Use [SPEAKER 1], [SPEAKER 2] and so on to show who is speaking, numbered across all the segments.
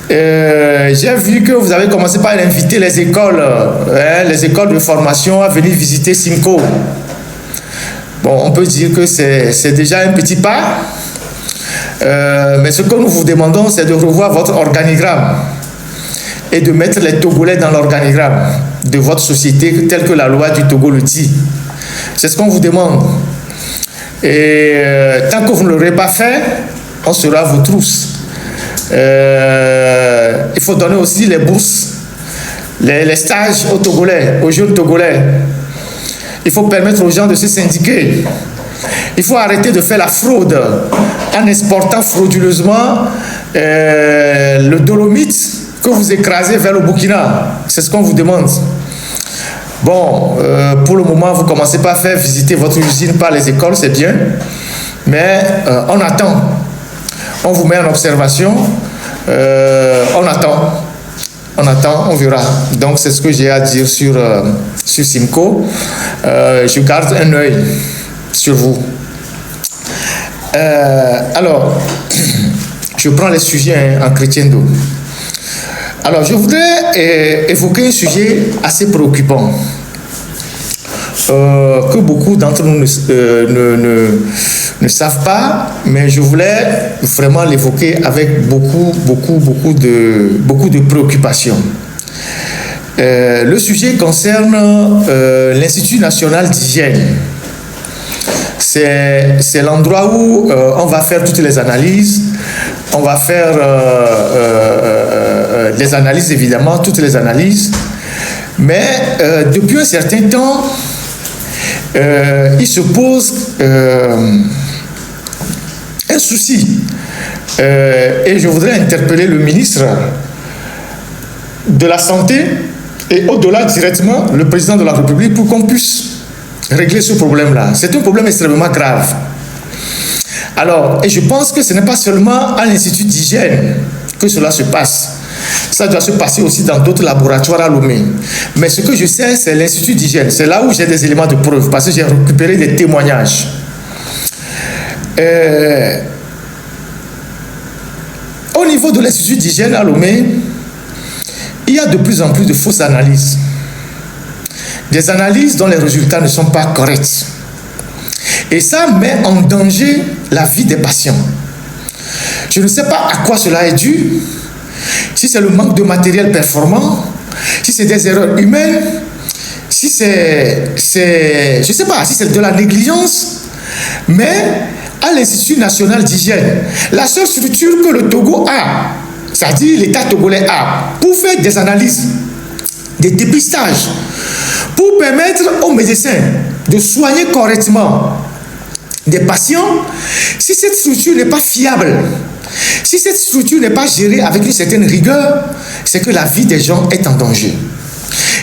[SPEAKER 1] J'ai vu que vous avez commencé par inviter les écoles de formation à venir visiter Simco. Bon, on peut dire que c'est déjà un petit pas. Mais ce que nous vous demandons, c'est de revoir votre organigramme et de mettre les Togolais dans l'organigramme de votre société tel que la loi du Togo le dit. C'est ce qu'on vous demande. Et tant que vous ne l'aurez pas fait, on sera à vos trousses. Il faut donner aussi les bourses, les stages aux Togolais, aux jeunes Togolais. Il faut permettre aux gens de se syndiquer. Il faut arrêter de faire la fraude en exportant frauduleusement le dolomite que vous écrasez vers le Burkina. C'est ce qu'on vous demande. Bon, pour le moment, vous ne commencez pas à faire visiter votre usine par les écoles, c'est bien. Mais on attend. On vous met en observation. On attend. On verra. Donc, c'est ce que j'ai à dire sur Simco. Je garde un œil sur vous. Alors, je prends les sujets en crescendo. Alors, je voudrais évoquer un sujet assez préoccupant que beaucoup d'entre nous ne savent pas, mais je voulais vraiment l'évoquer avec beaucoup de préoccupations. Le sujet concerne l'Institut national d'hygiène. C'est l'endroit où on va faire toutes les analyses. On va faire les analyses, évidemment, toutes les analyses. Mais depuis un certain temps, il se pose un souci. Et je voudrais interpeller le ministre de la Santé et au-delà directement le président de la République pour qu'on puisse régler ce problème-là. C'est un problème extrêmement grave. Alors, et je pense que ce n'est pas seulement à l'Institut d'hygiène que cela se passe. Ça doit se passer aussi dans d'autres laboratoires à Lomé. Mais ce que je sais, c'est l'Institut d'hygiène. C'est là où j'ai des éléments de preuve, parce que j'ai récupéré des témoignages. Au niveau de l'Institut d'hygiène à Lomé, il y a de plus en plus de fausses analyses. Des analyses dont les résultats ne sont pas corrects. Et ça met en danger la vie des patients. Je ne sais pas à quoi cela est dû. Si c'est le manque de matériel performant, si c'est des erreurs humaines, si c'est je ne sais pas, si c'est de la négligence, mais à l'Institut national d'hygiène, la seule structure que le Togo a, c'est-à-dire l'État togolais a, pour faire des analyses, des dépistages, pour permettre aux médecins de soigner correctement des patients, si cette structure n'est pas fiable, si cette structure n'est pas gérée avec une certaine rigueur, c'est que la vie des gens est en danger.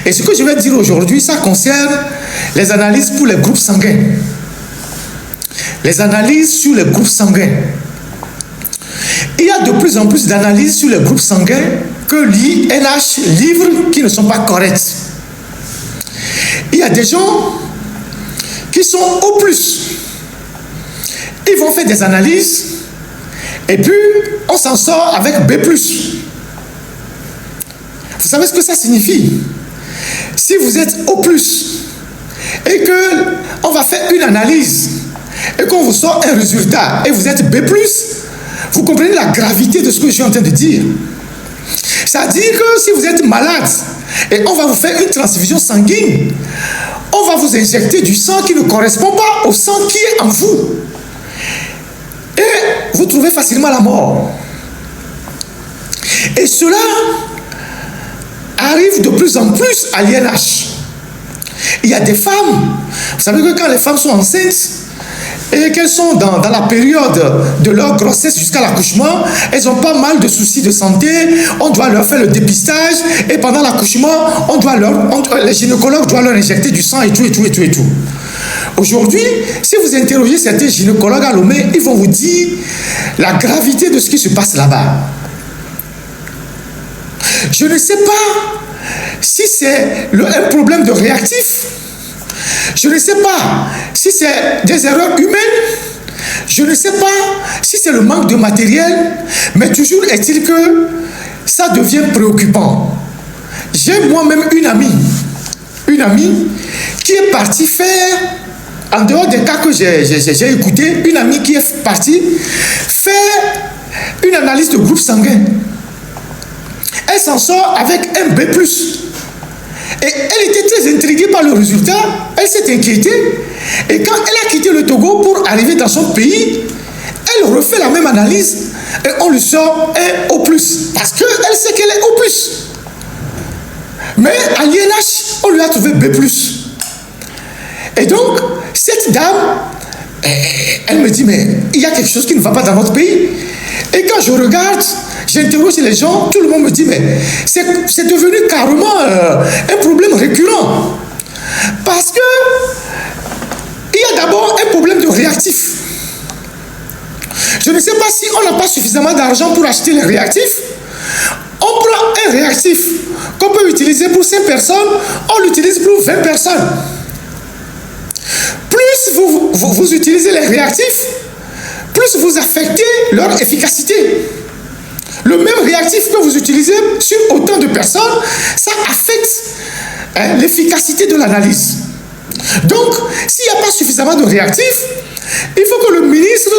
[SPEAKER 1] Et ce que je vais dire aujourd'hui, ça concerne les analyses pour les groupes sanguins. Les analyses sur les groupes sanguins. Il y a de plus en plus d'analyses sur les groupes sanguins que l'INH livre qui ne sont pas correctes. Il y a des gens qui sont au plus. Ils vont faire des analyses et puis on s'en sort avec B+. Vous savez ce que ça signifie? Si vous êtes au plus et que on va faire une analyse et qu'on vous sort un résultat et vous êtes B+, vous comprenez la gravité de ce que je suis en train de dire. C'est-à-dire que si vous êtes malade et on va vous faire une transfusion sanguine, on va vous injecter du sang qui ne correspond pas au sang qui est en vous. Et vous trouvez facilement la mort. Et cela arrive de plus en plus à l'INH. Il y a des femmes, vous savez que quand les femmes sont enceintes et qu'elles sont dans la période de leur grossesse jusqu'à l'accouchement, elles ont pas mal de soucis de santé, on doit leur faire le dépistage et pendant l'accouchement, les gynécologues doivent leur injecter du sang et tout. Aujourd'hui, si vous interrogez certains gynécologues à Lomé, ils vont vous dire la gravité de ce qui se passe là-bas. Je ne sais pas si c'est un problème de réactif. Je ne sais pas si c'est des erreurs humaines. Je ne sais pas si c'est le manque de matériel. Mais toujours est-il que ça devient préoccupant. J'ai moi-même une amie qui est partie faire, en dehors des cas que j'ai écoutés, une amie qui est partie faire une analyse de groupe sanguin. Elle s'en sort avec un B+. Et elle était très intriguée par le résultat, elle s'est inquiétée. Et quand elle a quitté le Togo pour arriver dans son pays, elle refait la même analyse et on lui sort un O+. Parce qu'elle sait qu'elle est O+. Mais à l'INH, on lui a trouvé B+. Et donc, cette dame, elle me dit, mais il y a quelque chose qui ne va pas dans notre pays. Et quand je regarde, j'interroge les gens, tout le monde me dit, mais c'est devenu carrément un problème récurrent. Parce que il y a d'abord un problème de réactifs. Je ne sais pas si on n'a pas suffisamment d'argent pour acheter les réactifs. On prend un réactif qu'on peut utiliser pour 5 personnes, on l'utilise pour 20 personnes. Plus vous utilisez les réactifs, plus vous affectez leur efficacité. Le même réactif que vous utilisez sur autant de personnes, ça affecte l'efficacité de l'analyse. Donc, s'il n'y a pas suffisamment de réactifs, il faut que le ministre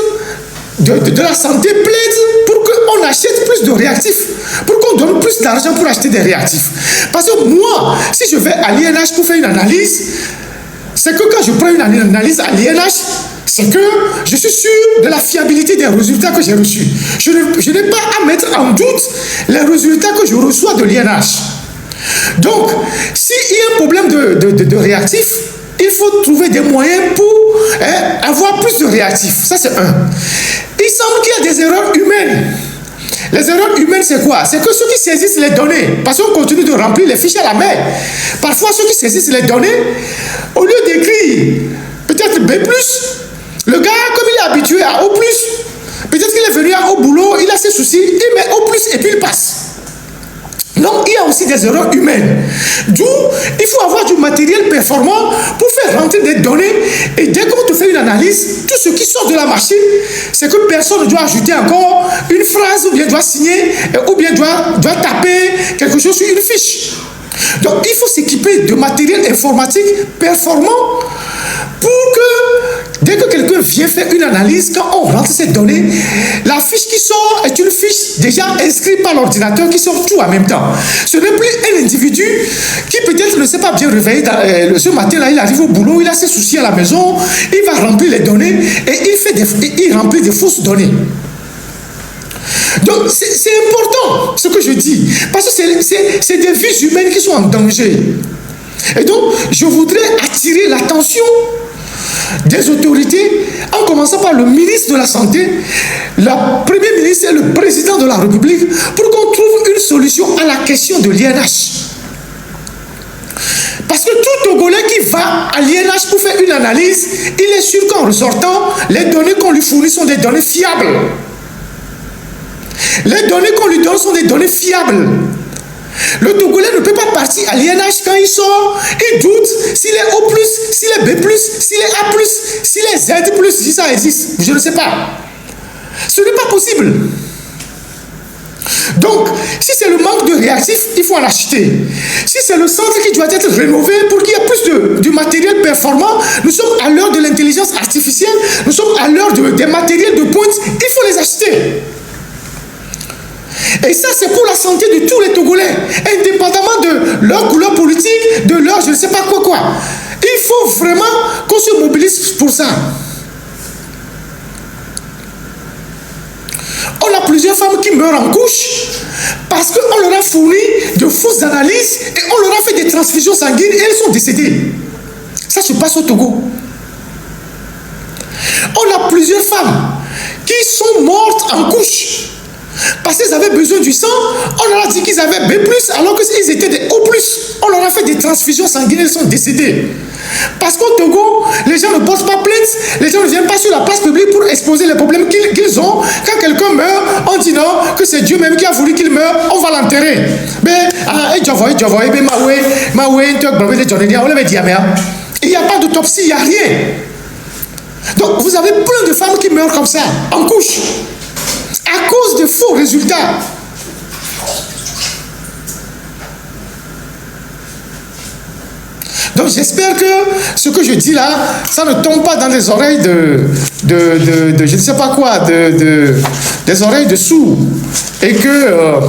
[SPEAKER 1] de la Santé plaide pour qu'on achète plus de réactifs, pour qu'on donne plus d'argent pour acheter des réactifs. Parce que moi, si je vais à l'INH pour faire une analyse, c'est que quand je prends une analyse à l'INH, c'est que je suis sûr de la fiabilité des résultats que j'ai reçus. Je n'ai pas à mettre en doute les résultats que je reçois de l'INH. Donc, s'il y a un problème de réactifs, il faut trouver des moyens pour avoir plus de réactifs. Ça, c'est un. Il semble qu'il y a des erreurs humaines. Les erreurs humaines, c'est quoi? C'est que ceux qui saisissent les données, parce qu'on continue de remplir les fichiers à la main, parfois ceux qui saisissent les données, au lieu d'écrire peut-être B+, le gars, comme il est habitué à O+, peut-être qu'il est venu au boulot, il a ses soucis, il met O+, et puis il passe. Donc, il y a aussi des erreurs humaines. D'où, il faut avoir du matériel performant pour faire rentrer des données. Et dès qu'on te fait une analyse, tout ce qui sort de la machine, c'est que personne ne doit ajouter encore une phrase, ou bien doit signer, ou bien doit taper quelque chose sur une fiche. Donc, il faut s'équiper de matériel informatique performant pour que, dès que quelqu'un vient faire une analyse, quand on rentre ces données, la fiche qui sort est une fiche déjà inscrite par l'ordinateur qui sort tout en même temps. Ce n'est plus un individu qui peut-être ne s'est pas bien réveillé ce matin-là, il arrive au boulot, il a ses soucis à la maison, il va remplir les données et il remplit des fausses données. Donc, c'est important ce que je dis, parce que c'est des vies humaines qui sont en danger. Et donc, je voudrais attirer l'attention des autorités, en commençant par le ministre de la Santé, le Premier ministre et le président de la République, pour qu'on trouve une solution à la question de l'INH. Parce que tout Togolais qui va à l'INH pour faire une analyse, il est sûr qu'en ressortant, les données qu'on lui fournit sont des données fiables. Les données qu'on lui donne sont des données fiables. Le Togolais ne peut pas partir à l'INH quand il sort, il doute s'il est O+, s'il est B+, s'il est A+, s'il est Z+, si ça existe. Je ne sais pas. Ce n'est pas possible. Donc, si c'est le manque de réactifs, il faut en acheter. Si c'est le centre qui doit être rénové pour qu'il y ait plus de matériel performant, nous sommes à l'heure de l'intelligence artificielle, nous sommes à l'heure des matériels de pointe, il faut les acheter. Et ça, c'est pour la santé de tous les Togolais, indépendamment de leur couleur politique, de leur je ne sais pas quoi. Il faut vraiment qu'on se mobilise pour ça. On a plusieurs femmes qui meurent en couche parce qu'on leur a fourni de fausses analyses et on leur a fait des transfusions sanguines et elles sont décédées. Ça se passe au Togo. On a plusieurs femmes qui sont mortes en couche parce qu'ils avaient besoin du sang. On leur a dit qu'ils avaient B+, alors qu'ils étaient des O+. On leur a fait des transfusions sanguines, elles sont décédées. Parce qu'au Togo, les gens ne portent pas plainte, les gens ne viennent pas sur la place publique pour exposer les problèmes qu'ils ont. Quand quelqu'un meurt, on dit non, que c'est Dieu même qui a voulu qu'il meure, on va l'enterrer. Mais, il n'y a pas d'autopsie, il n'y a rien. Donc, vous avez plein de femmes qui meurent comme ça, en couche, à cause de faux résultats. Donc j'espère que ce que je dis là, ça ne tombe pas dans les oreilles de je ne sais pas quoi, des oreilles de sourds. Et que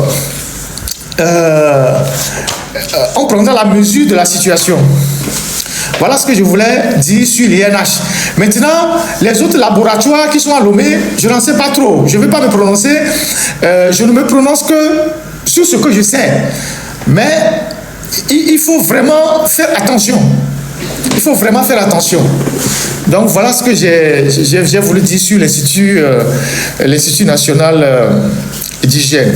[SPEAKER 1] on prendra la mesure de la situation. Voilà ce que je voulais dire sur l'INH. Maintenant, les autres laboratoires qui sont à Lomé, je n'en sais pas trop. Je ne vais pas me prononcer. Je ne me prononce que sur ce que je sais. Mais il faut vraiment faire attention. Il faut vraiment faire attention. Donc voilà ce que j'ai voulu dire sur l'Institut national d'hygiène.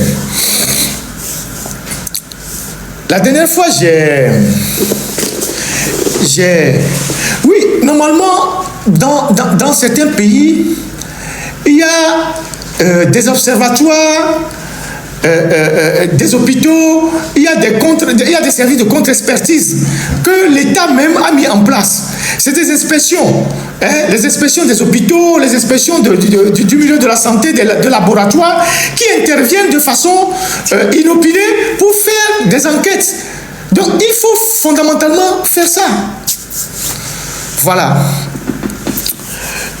[SPEAKER 1] La dernière fois, oui, normalement, dans certains pays, il y a des observatoires, des hôpitaux, il y a des services de contre-expertise que l'État même a mis en place. C'est des inspections, les inspections des hôpitaux, les inspections du milieu de la santé, de laboratoires, qui interviennent de façon inopinée pour faire des enquêtes. Donc il faut fondamentalement faire ça. Voilà.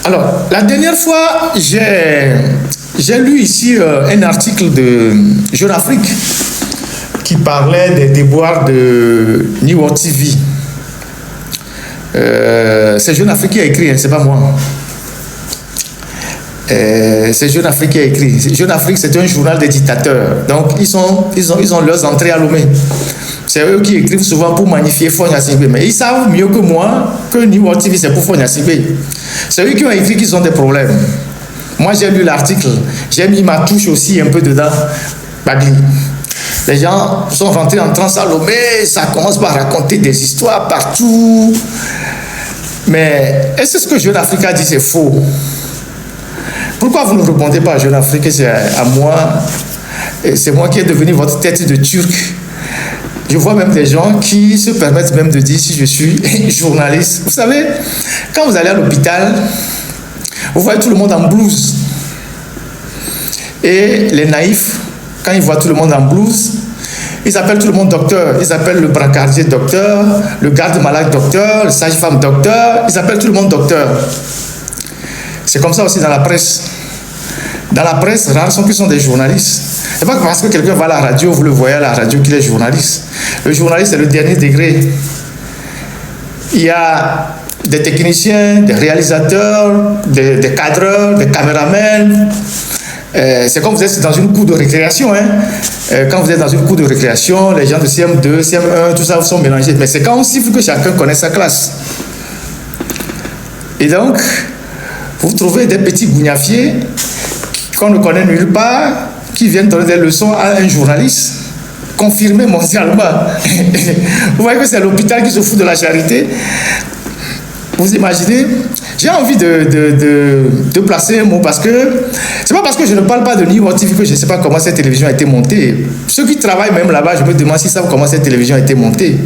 [SPEAKER 1] Alors, la dernière fois, j'ai lu ici un article de Jeune Afrique qui parlait des déboires de New World TV. C'est Jeune Afrique qui a écrit, hein, c'est pas moi. C'est Jeune Afrique qui a écrit. Jeune Afrique, c'est un journal des dictateurs. Donc, ils ont leurs entrées à Lomé. C'est eux qui écrivent souvent pour magnifier Fonya Sibé. Mais ils savent mieux que moi que New World TV, c'est pour Fonya Sibé. C'est eux qui ont écrit qu'ils ont des problèmes. Moi, j'ai lu l'article. J'ai mis ma touche aussi un peu dedans. Bagli. Les gens sont rentrés en transe à Lomé. Ça commence par raconter des histoires partout. Mais est-ce que ce que Jeune Afrique a dit, c'est faux? Pourquoi vous ne répondez pas à Jeune Afrique? C'est à moi. C'est moi qui ai devenu votre tête de turc. Je vois même des gens qui se permettent même de dire si je suis journaliste. Vous savez, quand vous allez à l'hôpital, vous voyez tout le monde en blouse. Et les naïfs, quand ils voient tout le monde en blouse, ils appellent tout le monde docteur. Ils appellent le brancardier docteur, le garde-malade docteur, le sage-femme docteur. Ils appellent tout le monde docteur. C'est comme ça aussi dans la presse. Dans la presse, rares sont qui sont des journalistes. C'est pas parce que quelqu'un va à la radio, vous le voyez à la radio, qu'il est journaliste. Le journaliste, c'est le dernier degré. Il y a des techniciens, des réalisateurs, des cadreurs, des caméramans. C'est comme vous êtes dans une cour de récréation. Quand vous êtes dans une cour de récréation, les gens de CM2, CM1, tout ça sont mélangés. Mais c'est quand on siffle que chacun connaît sa classe. Et donc, vous trouvez des petits gougnafiers qu'on ne connaît nulle part, qui viennent donner des leçons à un journaliste, confirmé mondialement. Vous voyez que c'est l'hôpital qui se fout de la charité. Vous imaginez? J'ai envie de placer un mot parce que c'est pas parce que je ne parle pas de New World TV que je ne sais pas comment cette télévision a été montée. Ceux qui travaillent même là-bas, je me demande s'ils savent comment cette télévision a été montée.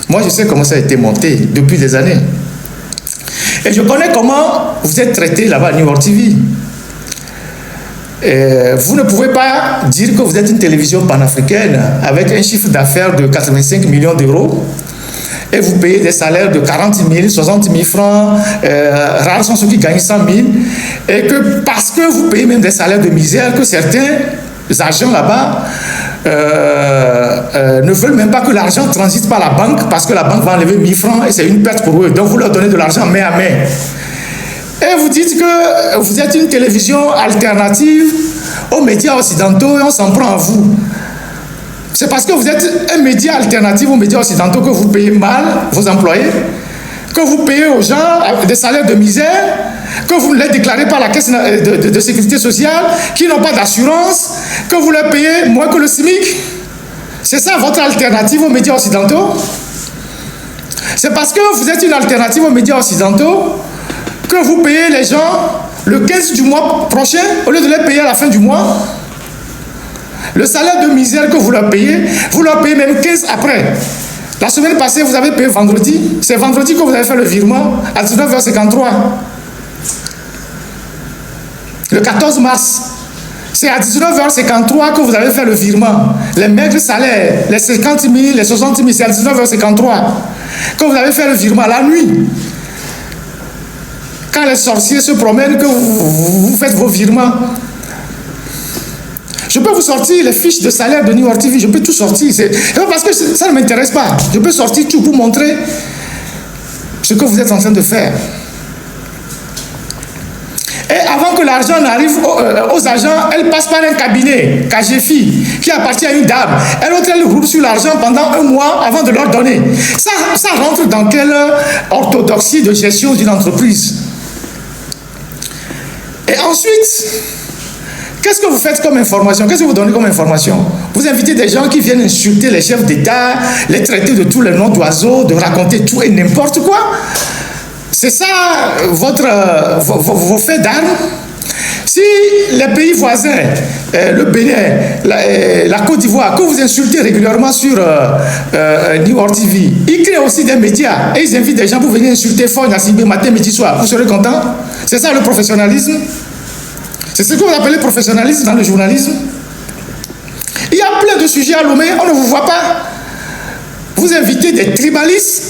[SPEAKER 1] Moi, je sais comment ça a été monté depuis des années. Et je connais comment vous êtes traité là-bas à New World TV. Vous ne pouvez pas dire que vous êtes une télévision panafricaine avec un chiffre d'affaires de 85 millions d'euros et vous payez des salaires de 40 000, 60 000 francs, rares sont ceux qui gagnent 100 000, et que parce que vous payez même des salaires de misère, que certains agents là-bas ne veulent même pas que l'argent transite par la banque parce que la banque va enlever 1000 francs et c'est une perte pour eux. Donc vous leur donnez de l'argent main à main. Et vous dites que vous êtes une télévision alternative aux médias occidentaux et on s'en prend à vous. C'est parce que vous êtes un média alternatif aux médias occidentaux que vous payez mal vos employés, que vous payez aux gens des salaires de misère, que vous ne les déclarez pas à la caisse de sécurité sociale, qui n'ont pas d'assurance, que vous les payez moins que le SMIC. C'est ça votre alternative aux médias occidentaux? C'est parce que vous êtes une alternative aux médias occidentaux que vous payez les gens le 15 du mois prochain au lieu de les payer à la fin du mois. Le salaire de misère que vous leur payez même 15 après. La semaine passée, vous avez payé vendredi. C'est vendredi que vous avez fait le virement à 19h53. Le 14 mars, C'est à 19h53 que vous avez fait le virement. Les maigres salaires, les 50 000, les 60 000, c'est à 19h53 que vous avez fait le virement la nuit. Quand les sorciers se promènent, que vous faites vos virements. Je peux vous sortir les fiches de salaire de New York TV, je peux tout sortir. C'est parce que ça ne m'intéresse pas. Je peux sortir tout pour montrer ce que vous êtes en train de faire. Et avant que l'argent n'arrive aux agents, elle passe par un cabinet, KGFI, qui appartient à une dame. Elle roule sur l'argent pendant un mois avant de leur donner. Ça rentre dans quelle orthodoxie de gestion d'une entreprise? Et ensuite, qu'est-ce que vous faites comme information? Qu'est-ce que vous donnez comme information? Vous invitez des gens qui viennent insulter les chefs d'État, les traiter de tous les noms d'oiseaux, de raconter tout et n'importe quoi. C'est ça vos faits d'armes. Si les pays voisins, le Bénin, la Côte d'Ivoire, que vous insultez régulièrement sur New York TV, ils créent aussi des médias et ils invitent des gens pour venir insulter Foy Nassibé matin, midi, soir. Vous serez content? C'est ça le professionnalisme? C'est ce que vous appelez professionnalisme dans le journalisme? Il y a plein de sujets à Lomé, on ne vous voit pas. Vous invitez des tribalistes,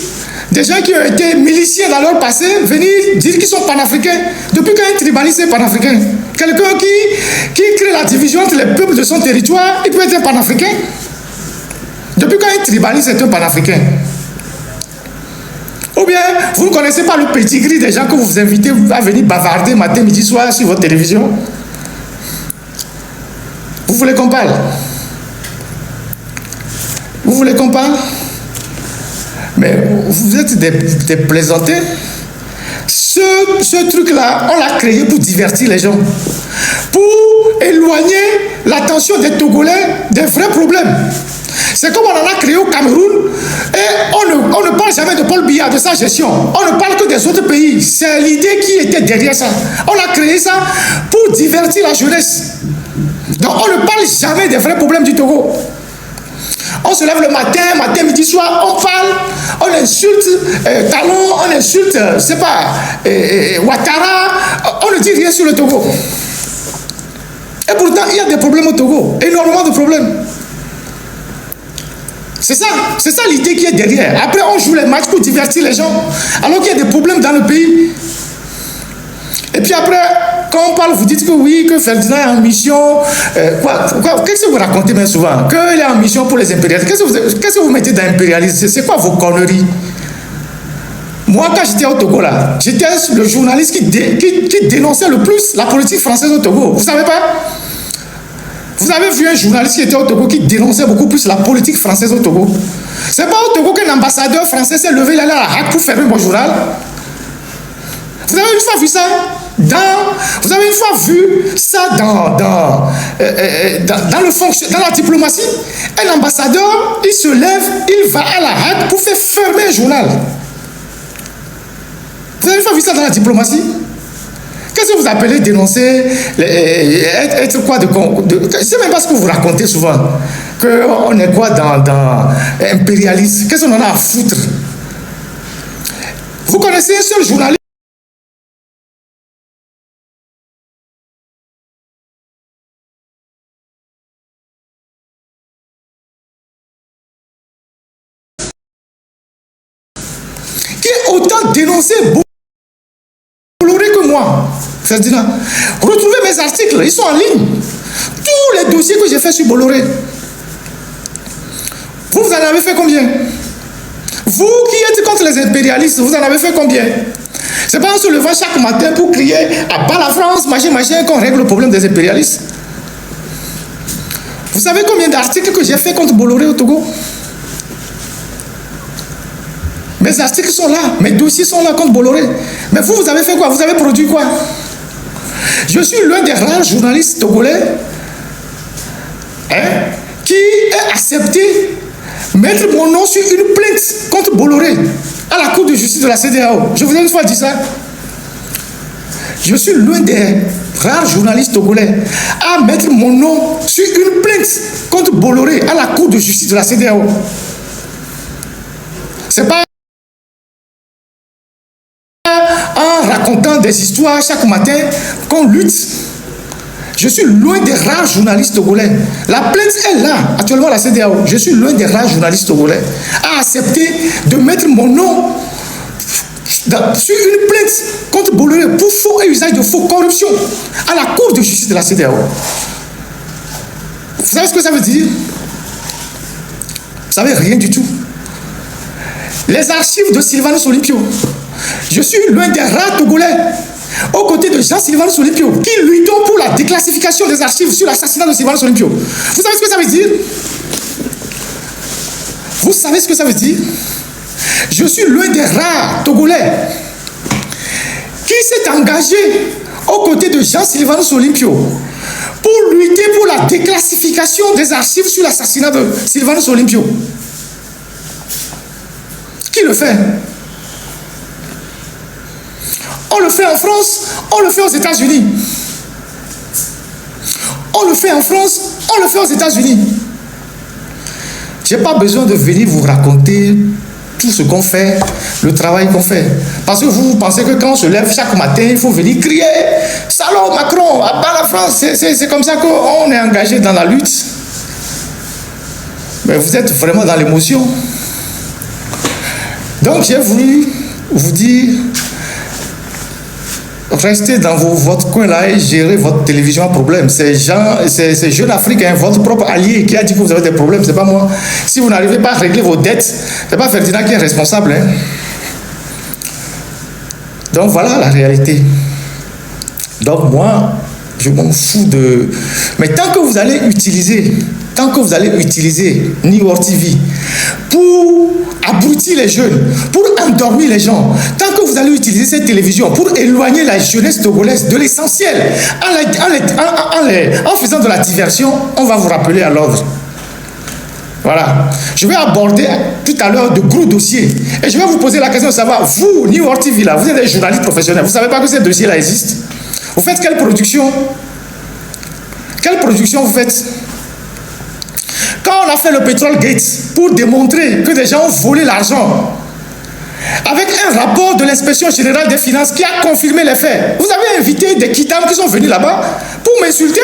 [SPEAKER 1] des gens qui ont été miliciens dans leur passé, venir dire qu'ils sont panafricains. Depuis quand un tribaliste est panafricain? Quelqu'un qui crée la division entre les peuples de son territoire, il peut être un panafricain. Depuis quand un tribaliste est un panafricain? Ou bien, vous ne connaissez pas le petit gris des gens que vous invitez à venir bavarder matin, midi, soir sur votre télévision? Vous voulez qu'on parle? Vous voulez qu'on parle? Mais vous êtes des plaisantés. Ce truc-là, on l'a créé pour divertir les gens. Pour éloigner l'attention des Togolais des vrais problèmes. C'est comme on en a créé au Cameroun et on ne parle jamais de Paul Biya, de sa gestion. On ne parle que des autres pays. C'est l'idée qui était derrière ça. On a créé ça pour divertir la jeunesse. Donc on ne parle jamais des vrais problèmes du Togo. On se lève le matin, midi, soir, on parle, on insulte Talon, on insulte, je sais pas, Ouattara, on ne dit rien sur le Togo. Et pourtant, il y a des problèmes au Togo, énormément de problèmes. C'est ça l'idée qui est derrière. Après, on joue les matchs pour divertir les gens, alors qu'il y a des problèmes dans le pays. Et puis après, quand on parle, vous dites que oui, que Ferdinand est en mission. Qu'est-ce que vous racontez bien souvent? Qu'il est en mission pour les impérialistes. Qu'est-ce que vous mettez dans l'impérialisme? C'est quoi vos conneries? Moi, quand j'étais au Togo, là, j'étais le journaliste qui dénonçait le plus la politique française au Togo. Vous savez pas? Vous avez vu un journaliste qui était au Togo qui dénonçait beaucoup plus la politique française au Togo. C'est pas au Togo qu'un ambassadeur français s'est levé, il allait à la HAC pour fermer mon journal. Vous avez une fois vu ça? Vous avez une fois vu ça dans la diplomatie? Un ambassadeur, il se lève, il va à la HAC pour faire fermer un journal. Vous avez une fois vu ça dans la diplomatie? Qu'est-ce que vous appelez dénoncer, être quoi de... Je ne sais même pas ce que vous racontez souvent. Qu'on est quoi dans impérialiste? Qu'est-ce qu'on en a à foutre? Vous connaissez un seul journaliste qui est autant dénoncé Bolloré que moi, Ferdinand. Retrouvez mes articles, ils sont en ligne. Tous les dossiers que j'ai fait sur Bolloré. Vous en avez fait combien? Vous qui êtes contre les impérialistes, vous en avez fait combien? C'est pas en se levant chaque matin pour crier à bas la France, machin, qu'on règle le problème des impérialistes. Vous savez combien d'articles que j'ai fait contre Bolloré au Togo? Mes articles sont là, mes dossiers sont là contre Bolloré. Mais vous avez fait quoi? Vous avez produit quoi? Je suis l'un des rares journalistes togolais qui a accepté mettre mon nom sur une plainte contre Bolloré à la Cour de justice de la CEDEAO. Je vous ai une fois dit ça. Je suis l'un des rares journalistes togolais à mettre mon nom sur une plainte contre Bolloré à la Cour de justice de la CEDEAO. C'est pas en racontant des histoires chaque matin qu'on lutte. Je suis l'un des rares journalistes togolais. La plainte est là, actuellement à la CEDEAO. Je suis l'un des rares journalistes togolais à accepter de mettre mon nom sur une plainte contre Bolloré pour faux et usage de faux, corruption à la Cour de justice de la CEDEAO. Vous savez ce que ça veut dire? Vous savez rien du tout. Les archives de Sylvanus Olympio. Je suis l'un des rares Togolais, aux côtés de Jean-Sylvanus Olympio, qui luttons pour la déclassification des archives sur l'assassinat de Sylvanus Olympio. Vous savez ce que ça veut dire? Vous savez ce que ça veut dire? Je suis l'un des rares Togolais qui s'est engagé aux côtés de Jean-Sylvanus Olympio pour lutter pour la déclassification des archives sur l'assassinat de Sylvanus Olympio. Qui le fait? On le fait en France, on le fait aux États-Unis. On le fait en France, on le fait aux États-Unis. Je n'ai pas besoin de venir vous raconter tout ce qu'on fait, le travail qu'on fait. Parce que vous pensez que quand on se lève chaque matin, il faut venir crier « Salaud Macron, à bas la France !» C'est comme ça qu'on est engagé dans la lutte. Mais vous êtes vraiment dans l'émotion. Donc j'ai voulu vous dire, restez dans votre coin là et gérez votre télévision à problème. C'est Jeune Afrique, hein, votre propre allié qui a dit que vous avez des problèmes, c'est pas moi. Si vous n'arrivez pas à régler vos dettes, c'est pas Ferdinand qui est responsable. Hein. Donc voilà la réalité. Donc moi, je m'en fous de... Mais tant que vous allez utiliser New World TV pour abrutir les jeunes, pour endormir les gens, tant que vous allez utiliser cette télévision pour éloigner la jeunesse togolaise de l'essentiel, en faisant de la diversion, on va vous rappeler à l'ordre. Voilà. Je vais aborder tout à l'heure de gros dossiers et je vais vous poser la question de savoir, vous, New World TV, là, vous êtes des journalistes professionnels, vous ne savez pas que ces dossiers-là existent? Vous faites quelle production? Quelle production vous faites? Quand on a fait le Petrol Gate pour démontrer que des gens ont volé l'argent, avec un rapport de l'inspection générale des finances qui a confirmé les faits, vous avez invité des kidam qui sont venus là-bas pour m'insulter,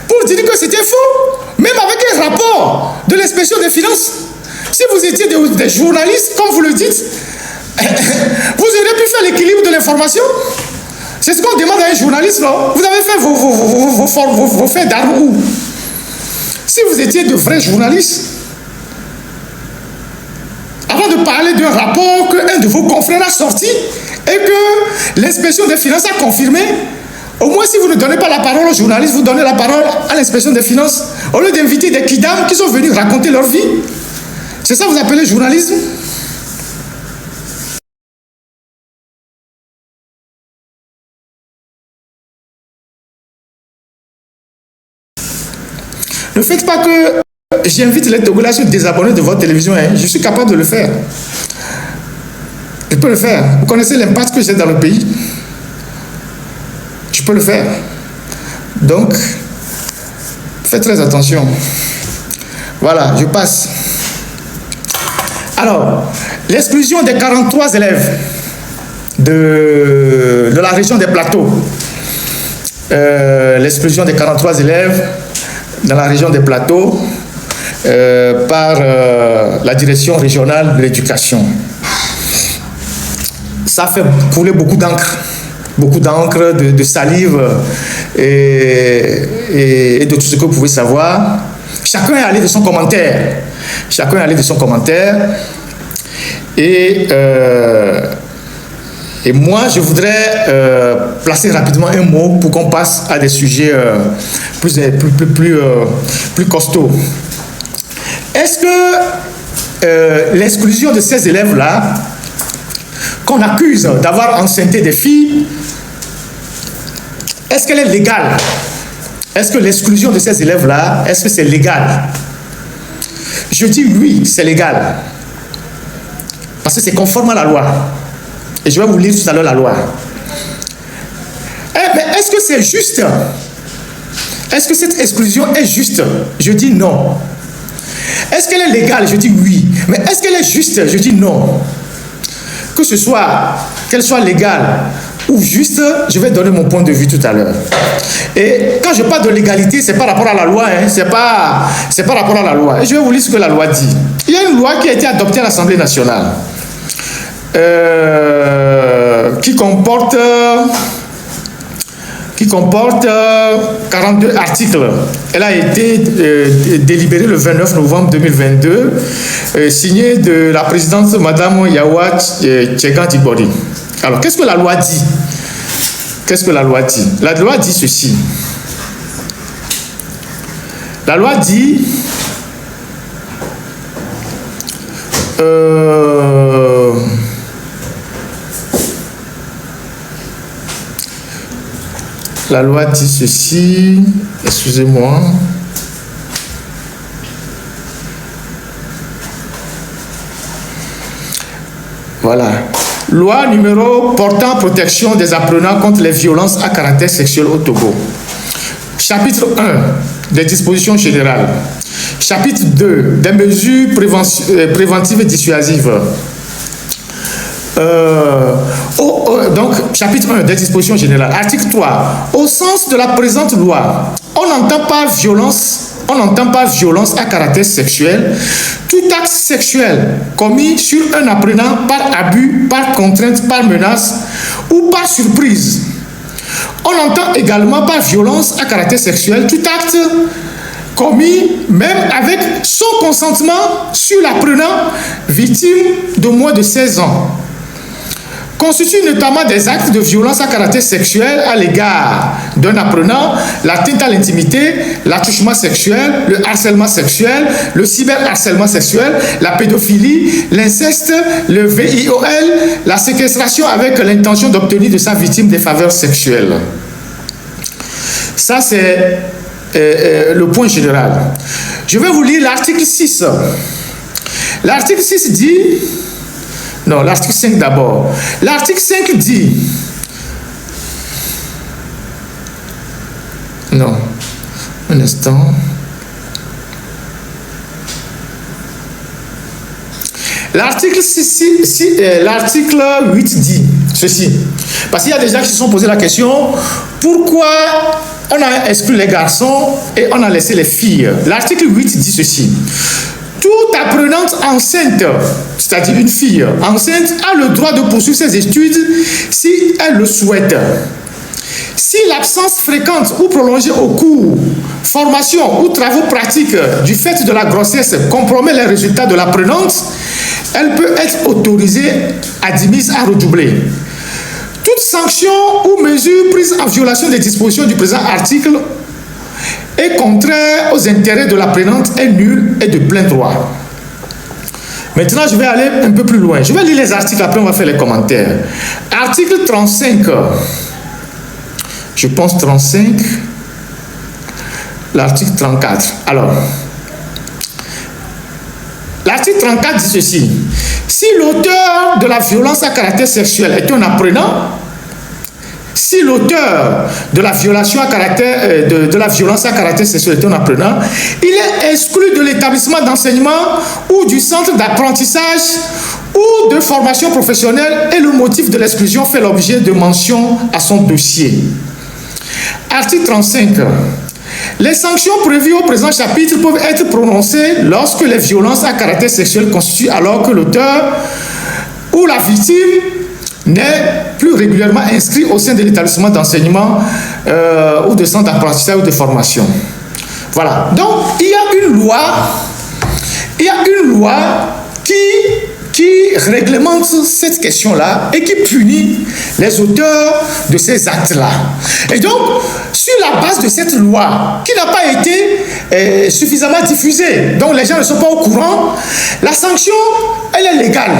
[SPEAKER 1] pour dire que c'était faux, même avec un rapport de l'inspection des finances. Si vous étiez des journalistes, comme vous le dites, vous auriez pu faire l'équilibre de l'information. C'est ce qu'on demande à un journaliste, non? Vous avez fait vos faits d'armes où? Si vous étiez de vrais journalistes, avant de parler d'un rapport qu'un de vos confrères a sorti et que l'inspection des finances a confirmé, au moins si vous ne donnez pas la parole aux journalistes, vous donnez la parole à l'inspection des finances, au lieu d'inviter des kidam qui sont venus raconter leur vie. C'est ça que vous appelez journalisme? Ne faites pas que j'invite les Togolais à se désabonner de votre télévision. Hein. Je suis capable de le faire. Je peux le faire. Vous connaissez l'impact que j'ai dans le pays. Je peux le faire. Donc, faites très attention. Voilà, je passe. Alors, l'exclusion des 43 élèves de la région des plateaux. L'exclusion des 43 élèves dans la région des plateaux par la direction régionale de l'éducation. Ça fait couler beaucoup d'encre, de salive et de tout ce que vous pouvez savoir. Chacun est allé de son commentaire. Et moi, je voudrais placer rapidement un mot pour qu'on passe à des sujets plus costauds. Est-ce que l'exclusion de ces élèves-là, qu'on accuse d'avoir enceinté des filles, est-ce qu'elle est légale? Est-ce que l'exclusion de ces élèves-là, est-ce que c'est légal? Je dis oui, c'est légal. Parce que c'est conforme à la loi. Et je vais vous lire tout à l'heure la loi. Mais est-ce que c'est juste? Est-ce que cette exclusion est juste? Je dis non. Est-ce qu'elle est légale? Je dis oui. Mais est-ce qu'elle est juste? Je dis non. Qu'elle soit légale ou juste, je vais donner mon point de vue tout à l'heure. Et quand je parle de l'égalité, c'est par rapport à la loi, hein, c'est par rapport à la loi. Et je vais vous lire ce que la loi dit. Il y a une loi qui a été adoptée à l'Assemblée nationale, qui comporte 42 articles. Elle a été délibérée le 29 novembre 2022, signée de la présidente Madame Yawa Tchegan-Tibori. Alors, qu'est-ce que la loi dit? Qu'est-ce que la loi dit? La loi dit ceci. La loi dit... la loi dit ceci, excusez-moi. Voilà. Loi numéro portant protection des apprenants contre les violences à caractère sexuel au Togo. Chapitre 1, des dispositions générales. Chapitre 2, des mesures préventives et dissuasives. Donc, chapitre 1, des dispositions générales. Article 3. Au sens de la présente loi, on n'entend pas violence à caractère sexuel, tout acte sexuel commis sur un apprenant par abus, par contrainte, par menace ou par surprise. On n'entend également pas violence à caractère sexuel, tout acte commis même avec son consentement sur l'apprenant victime de moins de 16 ans. Constitue notamment des actes de violence à caractère sexuel à l'égard d'un apprenant, l'atteinte à l'intimité, l'attouchement sexuel, le harcèlement sexuel, le cyberharcèlement sexuel, la pédophilie, l'inceste, le VIOL, la séquestration avec l'intention d'obtenir de sa victime des faveurs sexuelles. Ça, c'est le point général. Je vais vous lire l'article 6. L'article 6 dit... Non, l'article 5 d'abord. L'article 5 dit... Non. Un instant. L'article 8 dit ceci. Parce qu'il y a des gens qui se sont posé la question, pourquoi on a exclu les garçons et on a laissé les filles? L'article 8 dit ceci. Toute apprenante enceinte, c'est-à-dire une fille enceinte, a le droit de poursuivre ses études si elle le souhaite. Si l'absence fréquente ou prolongée au cours, formation ou travaux pratiques du fait de la grossesse compromet les résultats de l'apprenante, elle peut être autorisée admise à redoubler. Toute sanction ou mesure prise en violation des dispositions du présent article est contraire aux intérêts de l'apprenante, est nulle et de plein droit. Maintenant, je vais aller un peu plus loin. Je vais lire les articles, après on va faire les commentaires. Article 35. Je pense 35. L'article 34. Alors, l'article 34 dit ceci. Si l'auteur de la violence à caractère sexuel est un apprenant, si l'auteur de la violation à caractère, de la violence à caractère sexuel est un apprenant, il est exclu de l'établissement d'enseignement ou du centre d'apprentissage ou de formation professionnelle et le motif de l'exclusion fait l'objet de mention à son dossier. Article 35. Les sanctions prévues au présent chapitre peuvent être prononcées lorsque les violences à caractère sexuel constituent alors que l'auteur ou la victime n'est plus régulièrement inscrit au sein de l'établissement d'enseignement ou de centre d'apprentissage ou de formation. Voilà. Donc, il y a une loi qui réglemente cette question-là et qui punit les auteurs de ces actes-là. Et donc, sur la base de cette loi, qui n'a pas été suffisamment diffusée, donc les gens ne sont pas au courant, la sanction, elle est légale.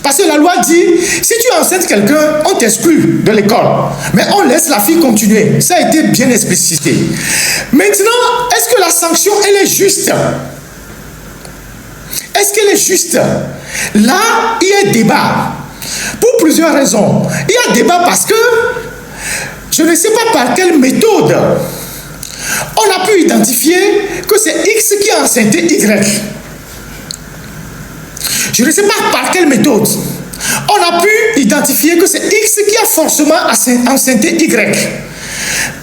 [SPEAKER 1] Parce que la loi dit, si tu enceintes quelqu'un, on t'exclut de l'école. Mais on laisse la fille continuer. Ça a été bien explicité. Maintenant, est-ce que la sanction, elle est juste? Est-ce qu'elle est juste? Là, il y a débat. Pour plusieurs raisons. Il y a débat parce que je ne sais pas par quelle méthode on a pu identifier que c'est X qui a enceinté Y. Je ne sais pas par quelle méthode. on a pu identifier que c'est X qui a forcément enceinté Y.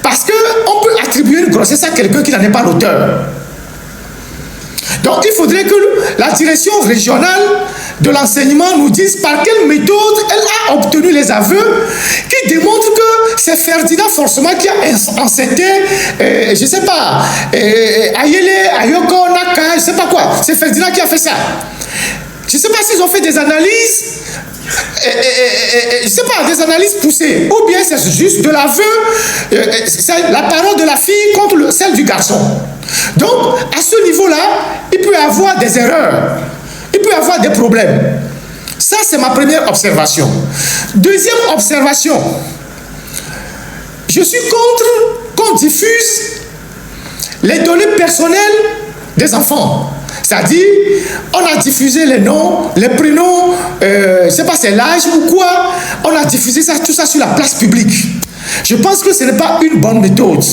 [SPEAKER 1] Parce qu'on peut attribuer une grossesse à quelqu'un qui n'en est pas l'auteur. Donc il faudrait que la direction régionale de l'enseignement nous dise par quelle méthode elle a obtenu les aveux qui démontrent que c'est Ferdinand forcément qui a enceinté, je ne sais pas, Ayele, Ayoko, Naka, je ne sais pas quoi. C'est Ferdinand qui a fait ça. Je ne sais pas s'ils ont fait des analyses, je ne sais pas, des analyses poussées, ou bien c'est juste de l'aveu, c'est la parole de la fille contre celle du garçon. Donc, à ce niveau-là, il peut y avoir des erreurs, il peut y avoir des problèmes. Ça, c'est ma première observation. Deuxième observation, je suis contre qu'on diffuse les données personnelles des enfants. C'est-à-dire, on a diffusé les noms, les prénoms, je ne sais pas, c'est l'âge ou quoi, on a diffusé ça, tout ça sur la place publique. Je pense que ce n'est pas une bonne méthode.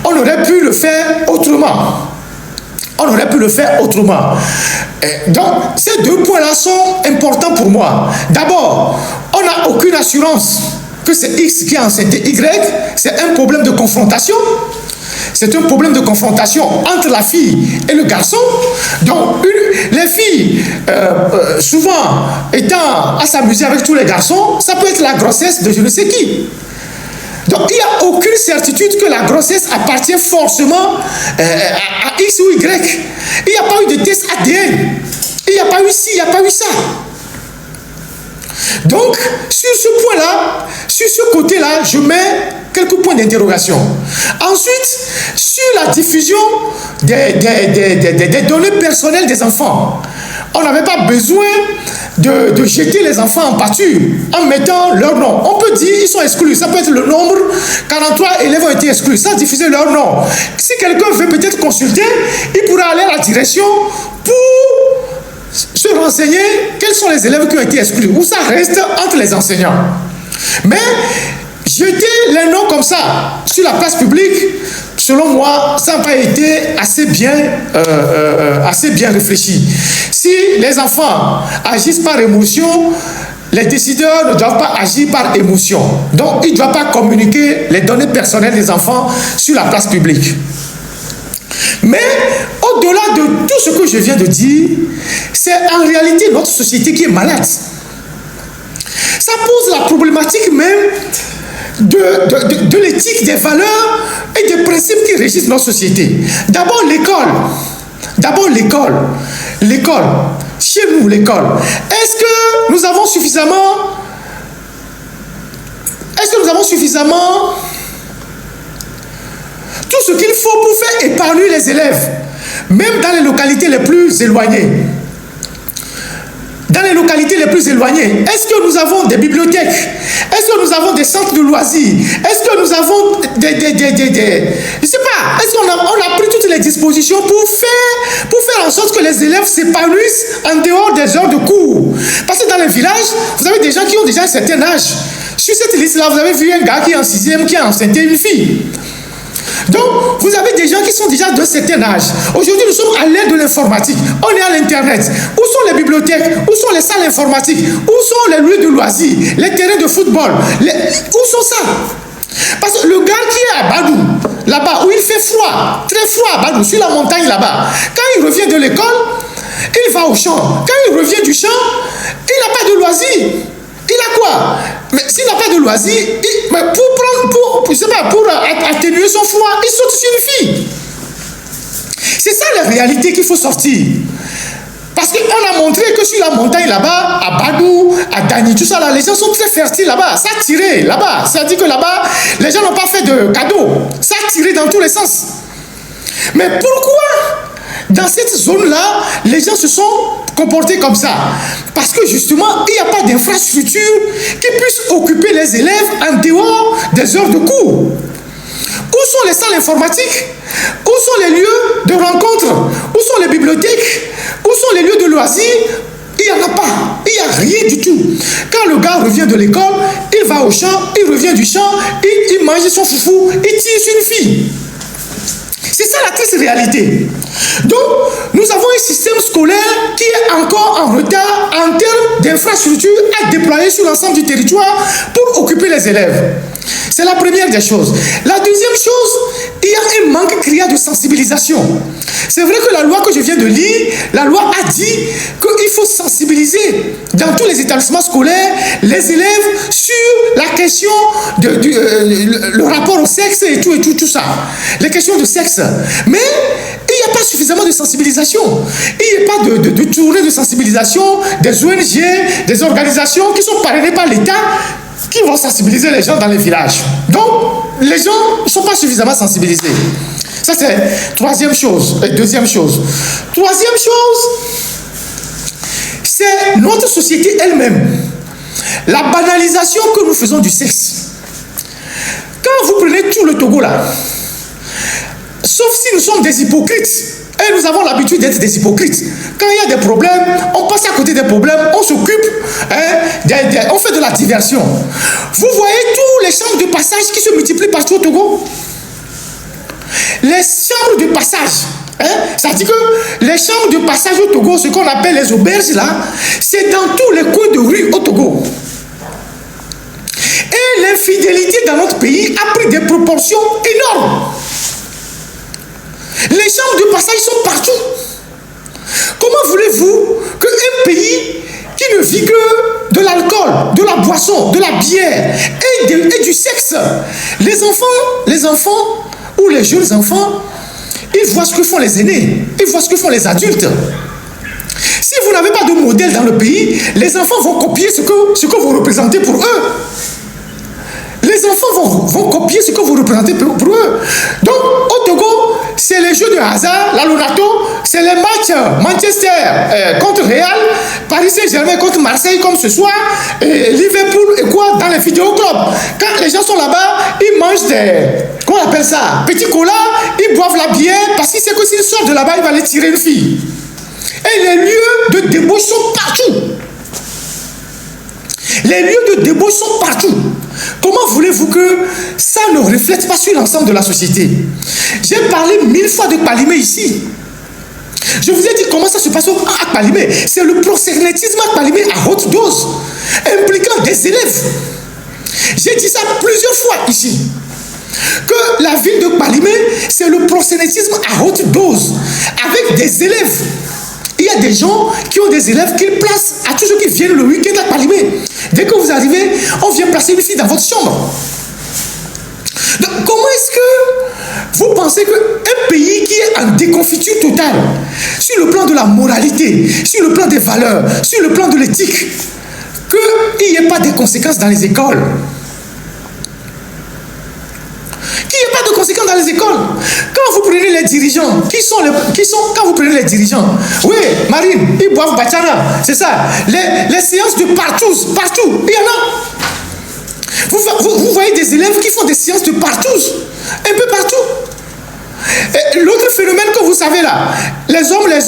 [SPEAKER 1] On aurait pu le faire autrement. On aurait pu le faire autrement. Donc, ces deux points-là sont importants pour moi. D'abord, on n'a aucune assurance que c'est X qui a enceinté Y. C'est un problème de confrontation. C'est un problème de confrontation entre la fille et le garçon. Donc, les filles, souvent étant à s'amuser avec tous les garçons, ça peut être la grossesse de je ne sais qui. Donc, il n'y a aucune certitude que la grossesse appartient forcément à X ou Y. Il n'y a pas eu de test ADN. Il n'y a pas eu ci, il n'y a pas eu ça. Donc, sur ce point-là, sur ce côté-là, je mets quelques points d'interrogation. Ensuite, sur la diffusion des données personnelles des enfants, on n'avait pas besoin de jeter les enfants en pâture en mettant leur nom. On peut dire ils sont exclus. Ça peut être le nombre, 43 élèves ont été exclus, sans diffuser leur nom. Si quelqu'un veut peut-être consulter, il pourra aller à la direction pour se renseigner quels sont les élèves qui ont été exclus, ou ça reste entre les enseignants. Mais jeter les noms comme ça sur la place publique, selon moi, ça n'a pas été assez bien réfléchi. Si les enfants agissent par émotion, les décideurs ne doivent pas agir par émotion. Donc, ils ne doivent pas communiquer les données personnelles des enfants sur la place publique. Mais au-delà de tout ce que je viens de dire, c'est en réalité notre société qui est malade. Ça pose la problématique même de l'éthique, des valeurs et des principes qui régissent notre société. D'abord l'école. D'abord l'école. L'école. Chez nous, l'école. Est-ce que nous avons suffisamment tout ce qu'il faut pour faire épargner les élèves, même dans les localités les plus éloignées? Dans les localités les plus éloignées, est-ce que nous avons des bibliothèques? Est-ce que nous avons des centres de loisirs? Est-ce que nous avons je ne sais pas, est-ce qu'on a pris toutes les dispositions pour faire en sorte que les élèves s'épanouissent en dehors des heures de cours? Parce que dans les villages, vous avez des gens qui ont déjà un certain âge. Sur cette liste-là, vous avez vu un gars qui est en 6e, qui a enceinté une fille. Donc, vous avez des gens qui sont déjà d'un certain âge. Aujourd'hui, nous sommes à l'ère de l'informatique. On est à l'Internet. Où sont les bibliothèques? Où sont les salles informatiques? Où sont les lieux de loisirs? Les terrains de football? Où sont ça? Parce que le gars qui est à Badou, là-bas, où il fait froid, très froid à Badou, sur la montagne là-bas, quand il revient de l'école, il va au champ. Quand il revient du champ, il n'a pas de loisirs. Il a quoi? Mais s'il n'a pas de loisirs, pour atténuer son froid, il saute sur une fille. C'est ça la réalité qu'il faut sortir. Parce qu'on a montré que sur la montagne là-bas, à Badou, à Dani, tout ça là, les gens sont très fertiles là-bas. Ça a tiré là-bas. C'est-à-dire que là-bas, les gens n'ont pas fait de cadeaux. Ça a tiré dans tous les sens. Mais pourquoi dans cette zone-là, les gens se sont comportés comme ça? Parce que justement, il n'y a pas d'infrastructure qui puisse occuper les élèves en dehors des heures de cours. Où sont les salles informatiques? Où sont les lieux de rencontre? Où sont les bibliothèques? Où sont les lieux de loisirs? Il n'y en a pas. Il n'y a rien du tout. Quand le gars revient de l'école, il va au champ, il revient du champ, il mange son foufou, il tire sur une fille. C'est ça la triste réalité. Donc, nous avons un système scolaire qui est encore en retard en termes d'infrastructures à déployer sur l'ensemble du territoire pour occuper les élèves. C'est la première des choses. La deuxième chose, il y a un manque criant de sensibilisation. C'est vrai que la loi que je viens de lire, la loi a dit qu'il faut sensibiliser dans tous les établissements scolaires les élèves sur la question le rapport au sexe et tout ça. Les questions de sexe. Mais il n'y a pas suffisamment de sensibilisation. Il n'y a pas de tournée de sensibilisation des ONG, des organisations qui sont parrainées par l'État qui vont sensibiliser les gens dans les villages. Donc, les gens ne sont pas suffisamment sensibilisés. Ça, c'est troisième chose. Et deuxième chose. Troisième chose, c'est notre société elle-même. La banalisation que nous faisons du sexe. Quand vous prenez tout le Togo là, sauf si nous sommes des hypocrites, et nous avons l'habitude d'être des hypocrites. Quand il y a des problèmes, on passe à côté des problèmes, on s'occupe, on fait de la diversion. Vous voyez tous les chambres de passage qui se multiplient partout au Togo. Les chambres de passage, ça dit que les chambres de passage au Togo, ce qu'on appelle les auberges là, c'est dans tous les coins de rue au Togo. Et l'infidélité dans notre pays a pris des proportions énormes. Les chambres de passage sont partout. Comment voulez-vous qu'un pays qui ne vit que de l'alcool, de la boisson, de la bière et du sexe, les enfants ou les jeunes enfants, ils voient ce que font les aînés, ils voient ce que font les adultes. Si vous n'avez pas de modèle dans le pays, les enfants vont copier ce que vous représentez pour eux. Les enfants vont copier ce que vous représentez pour eux. Donc, au Togo, c'est les jeux de hasard, la Lonato, c'est les matchs Manchester contre Real, Paris Saint-Germain contre Marseille comme ce soir, et Liverpool et quoi dans les vidéoclubs. Quand les gens sont là-bas, ils mangent comment on appelle ça, petits cola, ils boivent la bière, parce qu'ils savent que s'ils sortent de là-bas, ils vont aller tirer une fille. Et les lieux de débauche sont partout. Les lieux de débauche sont partout. Comment voulez-vous que ça ne reflète pas sur l'ensemble de la société? J'ai parlé 1000 fois de Kpalimé ici. Je vous ai dit comment ça se passe à Kpalimé. C'est le proxénétisme à Kpalimé à haute dose, impliquant des élèves. J'ai dit ça plusieurs fois ici. Que la ville de Kpalimé, c'est le proxénétisme à haute dose, avec des élèves. Il y a des gens qui ont des élèves qu'ils placent à tous ceux qui viennent le week-end à Kpalimé. Dès que vous arrivez, on vient placer une fille dans votre chambre. Donc, comment est-ce que vous pensez qu'un pays qui est en déconfiture totale, sur le plan de la moralité, sur le plan des valeurs, sur le plan de l'éthique, qu'il n'y ait pas de conséquences dans les écoles? Qu'il n'y ait pas de conséquences dans les écoles. Quand vous prenez les dirigeants, quand vous prenez les dirigeants, oui, Marine, ils boivent Bachana, c'est ça. Les séances de partout, il y en a. Vous voyez des élèves qui font des séances de partout, un peu partout. L'autre phénomène que vous savez là, les hommes, les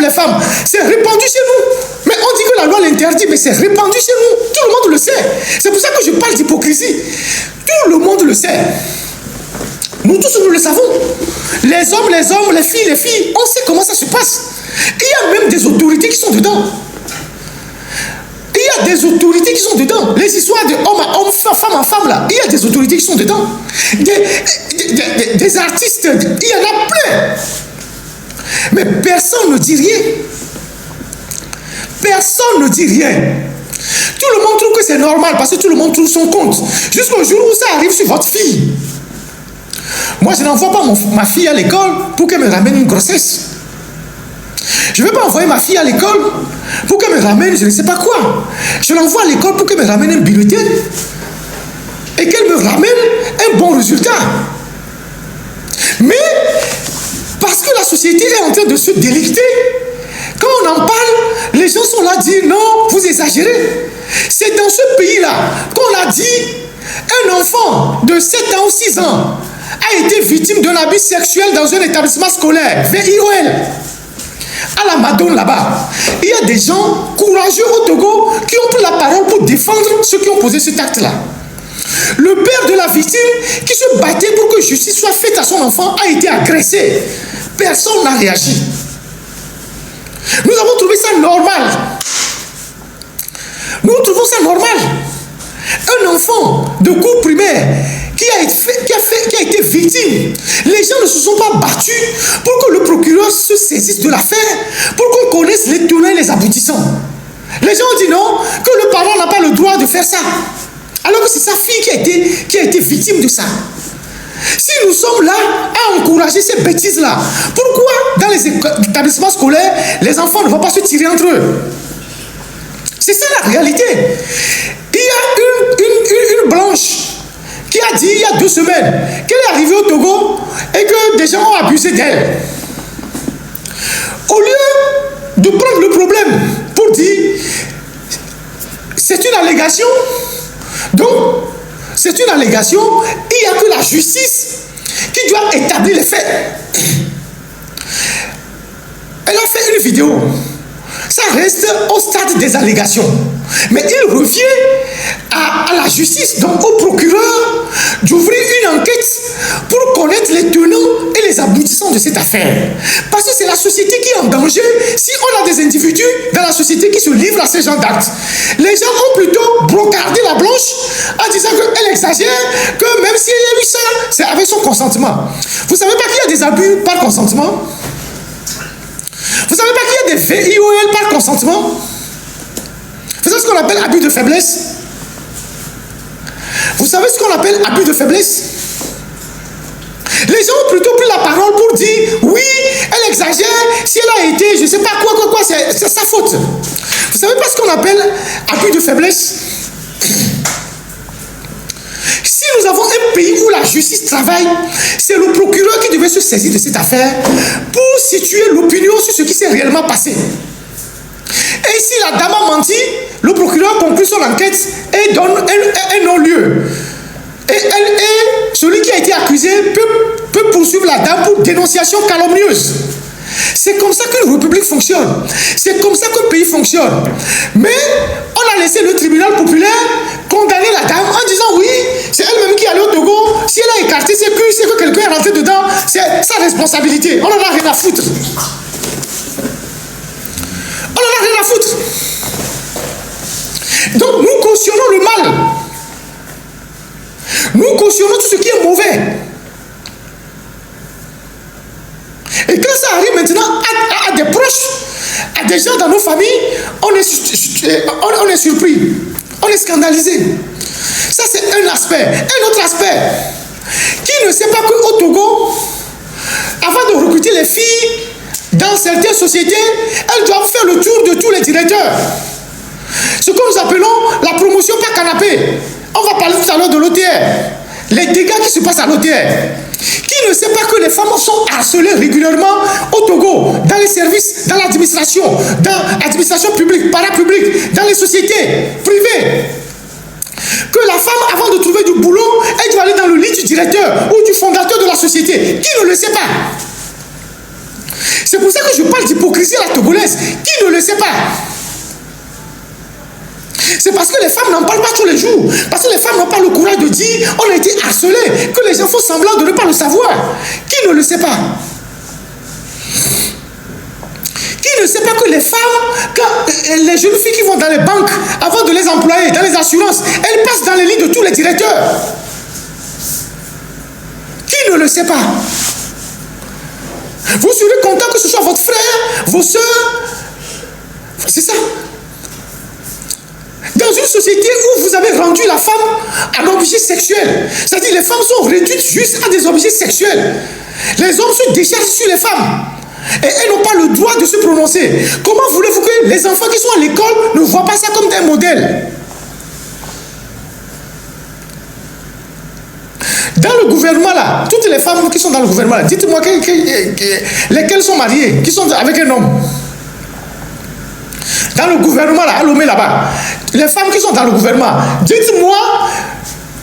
[SPEAKER 1] femmes, c'est répandu chez nous. Mais on dit que la loi l'interdit, mais c'est répandu chez nous. Tout le monde le sait. C'est pour ça que je parle d'hypocrisie. Tout le monde le sait. Nous tous, nous le savons. Les hommes, les filles, on sait comment ça se passe. Il y a même des autorités qui sont dedans. Il y a des autorités qui sont dedans. Les histoires de homme à homme, femme à femme, là, il y a des autorités qui sont dedans. Des artistes, il y en a plein. Mais personne ne dit rien. Personne ne dit rien. Tout le monde trouve que c'est normal parce que tout le monde trouve son compte. Jusqu'au jour où ça arrive sur votre fille. Moi, je n'envoie pas ma fille à l'école pour qu'elle me ramène une grossesse. Je ne vais pas envoyer ma fille à l'école pour qu'elle me ramène je ne sais pas quoi. Je l'envoie à l'école pour qu'elle me ramène un bulletin et qu'elle me ramène un bon résultat. Mais parce que la société est en train de se délicter, quand on en parle, les gens sont là à dire non, vous exagérez. C'est dans ce pays-là qu'on a dit un enfant de 7 ans ou 6 ans a été victime d'un abus sexuel dans un établissement scolaire, VIOL, à la Madone là-bas. Il y a des gens courageux au Togo qui ont pris la parole pour défendre ceux qui ont posé cet acte-là. Le père de la victime qui se battait pour que justice soit faite à son enfant a été agressé. Personne n'a réagi. Nous avons trouvé ça normal. Nous trouvons ça normal. Un enfant de cours primaire qui a été victime, les gens ne se sont pas battus pour que le procureur se saisisse de l'affaire, pour qu'on connaisse les tenants et les aboutissants. Les gens ont dit non, que le parent n'a pas le droit de faire ça. Alors que c'est sa fille qui a été victime de ça. Si nous sommes là à encourager ces bêtises-là, pourquoi dans les établissements scolaires, les enfants ne vont pas se tirer entre eux? C'est ça la réalité. Il y a une blanche qui a dit il y a 2 semaines qu'elle est arrivée au Togo et que des gens ont abusé d'elle. Au lieu de prendre le problème pour dire c'est une allégation, donc c'est une allégation, il n'y a que la justice qui doit établir les faits. Elle a fait une vidéo. Ça reste au stade des allégations. Mais il revient à la justice, donc au procureur, d'ouvrir une enquête pour connaître les tenants et les aboutissants de cette affaire. Parce que c'est la société qui est en danger si on a des individus dans la société qui se livrent à ces genres d'actes. Les gens ont plutôt brocardé la blanche en disant qu'elle exagère, que même si elle a eu ça, c'est avec son consentement. Vous savez pas qu'il y a des abus par consentement? Vous savez pas qu'il y a des VIOL par consentement? Vous savez ce qu'on appelle abus de faiblesse? Vous savez ce qu'on appelle abus de faiblesse? Les gens ont plutôt pris la parole pour dire oui, elle exagère, si elle a été, je ne sais pas quoi, c'est sa faute. Vous savez pas ce qu'on appelle abus de faiblesse? Si nous avons un pays où la justice travaille, c'est le procureur qui devait se saisir de cette affaire pour situer l'opinion sur ce qui s'est réellement passé. Et si la dame a menti, le procureur conclut son enquête et donne un non-lieu. Et celui qui a été accusé peut poursuivre la dame pour dénonciation calomnieuse. C'est comme ça qu'une république fonctionne. C'est comme ça qu'un pays fonctionne. Mais on a laissé le tribunal populaire condamner la dame en disant oui, c'est elle-même qui est allée au Togo. Si elle a écarté ses culs, c'est que quelqu'un est rentré dedans. C'est sa responsabilité. On n'en a rien à foutre. On n'en a rien à foutre. Donc nous cautionnons le mal. Nous cautionnons tout ce qui est mauvais. Et quand ça arrive maintenant à des proches, à des gens dans nos familles, on est surpris, on est scandalisé. Ça c'est un aspect. Un autre aspect, qui ne sait pas qu'au Togo, avant de recruter les filles dans certaines sociétés, elles doivent faire le tour de tous les directeurs. Ce que nous appelons la promotion par canapé. On va parler tout à l'heure de l'OTR. Les dégâts qui se passent à l'OTR. Qui ne sait pas que les femmes sont harcelées régulièrement au Togo, dans les services, dans l'administration, dans l'administration publique, parapublique, dans les sociétés privées. Que la femme, avant de trouver du boulot, elle doit aller dans le lit du directeur ou du fondateur de la société. Qui ne le sait pas? C'est pour ça que je parle d'hypocrisie à la togolaise. Qui ne le sait pas? C'est parce que les femmes n'en parlent pas tous les jours. Parce que les femmes n'ont pas le courage de dire on a été harcelés, que les gens font semblant de ne pas le savoir. Qui ne le sait pas? Qui ne sait pas que les femmes, quand les jeunes filles qui vont dans les banques, avant de les employer, dans les assurances, elles passent dans les lits de tous les directeurs? Qui ne le sait pas? Vous serez content que ce soit votre frère, vos soeurs. C'est ça. Dans une société où vous avez rendu la femme un objet sexuel, c'est-à-dire les femmes sont réduites juste à des objets sexuels. Les hommes se déchargent sur les femmes. Et elles n'ont pas le droit de se prononcer. Comment voulez-vous que les enfants qui sont à l'école ne voient pas ça comme un modèle? Dans le gouvernement là, toutes les femmes qui sont dans le gouvernement là, dites-moi lesquelles sont mariées, qui sont avec un homme. Dans le gouvernement là, à Lomé là-bas, les femmes qui sont dans le gouvernement, dites-moi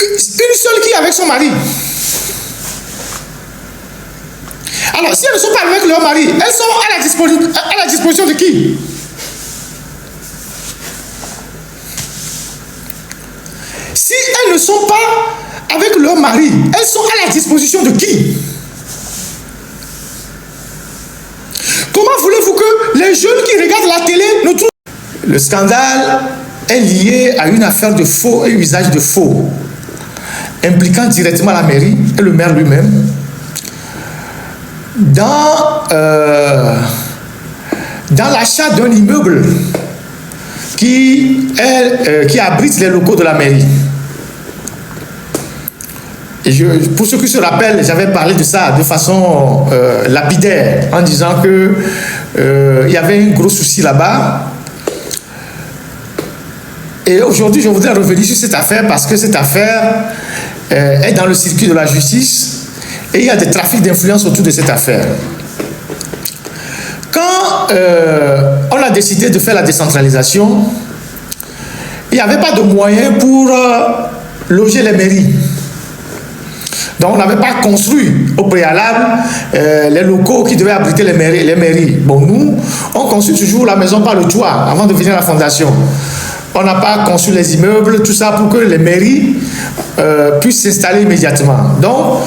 [SPEAKER 1] une seule qui est avec son mari. Alors, si elles ne sont pas avec leur mari, elles sont à la disposition de qui? Si elles ne sont pas avec leur mari, elles sont à la disposition de qui? Comment voulez-vous que les jeunes qui regardent la télé ne trouvent... Le scandale est liée à une affaire de faux et usage de faux, impliquant directement la mairie et le maire lui-même dans l'achat d'un immeuble qui abrite les locaux de la mairie. Et pour ceux qui se rappellent, j'avais parlé de ça de façon lapidaire, en disant que il y avait un gros souci là-bas. Et aujourd'hui, je voudrais revenir sur cette affaire parce que cette affaire est dans le circuit de la justice et il y a des trafics d'influence autour de cette affaire. Quand on a décidé de faire la décentralisation, il n'y avait pas de moyens pour loger les mairies. Donc on n'avait pas construit au préalable les locaux qui devaient abriter les mairies. Bon, nous, on construit toujours la maison par le toit avant de venir à la fondation. On n'a pas conçu les immeubles, tout ça pour que les mairies puissent s'installer immédiatement. Donc,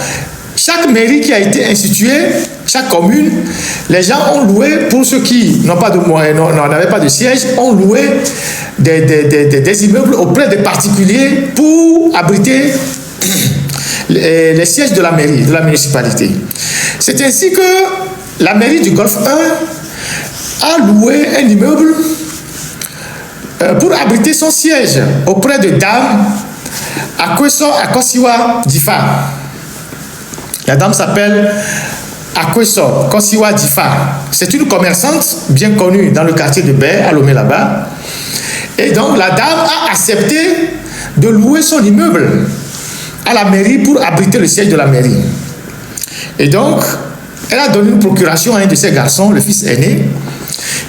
[SPEAKER 1] chaque mairie qui a été instituée, chaque commune, les gens ont loué, pour ceux qui n'ont pas de moyens, n'avaient pas de siège, ont loué des immeubles auprès des particuliers pour abriter les sièges de la mairie, de la municipalité. C'est ainsi que la mairie du Golfe 1 a loué un immeuble pour abriter son siège auprès de dames à Kosiwa Difa. La dame s'appelle Akweso Kosiwa Difa. C'est une commerçante bien connue dans le quartier de Baie, à Lomé là-bas. Et donc la dame a accepté de louer son immeuble à la mairie pour abriter le siège de la mairie. Et donc, elle a donné une procuration à un de ses garçons, le fils aîné,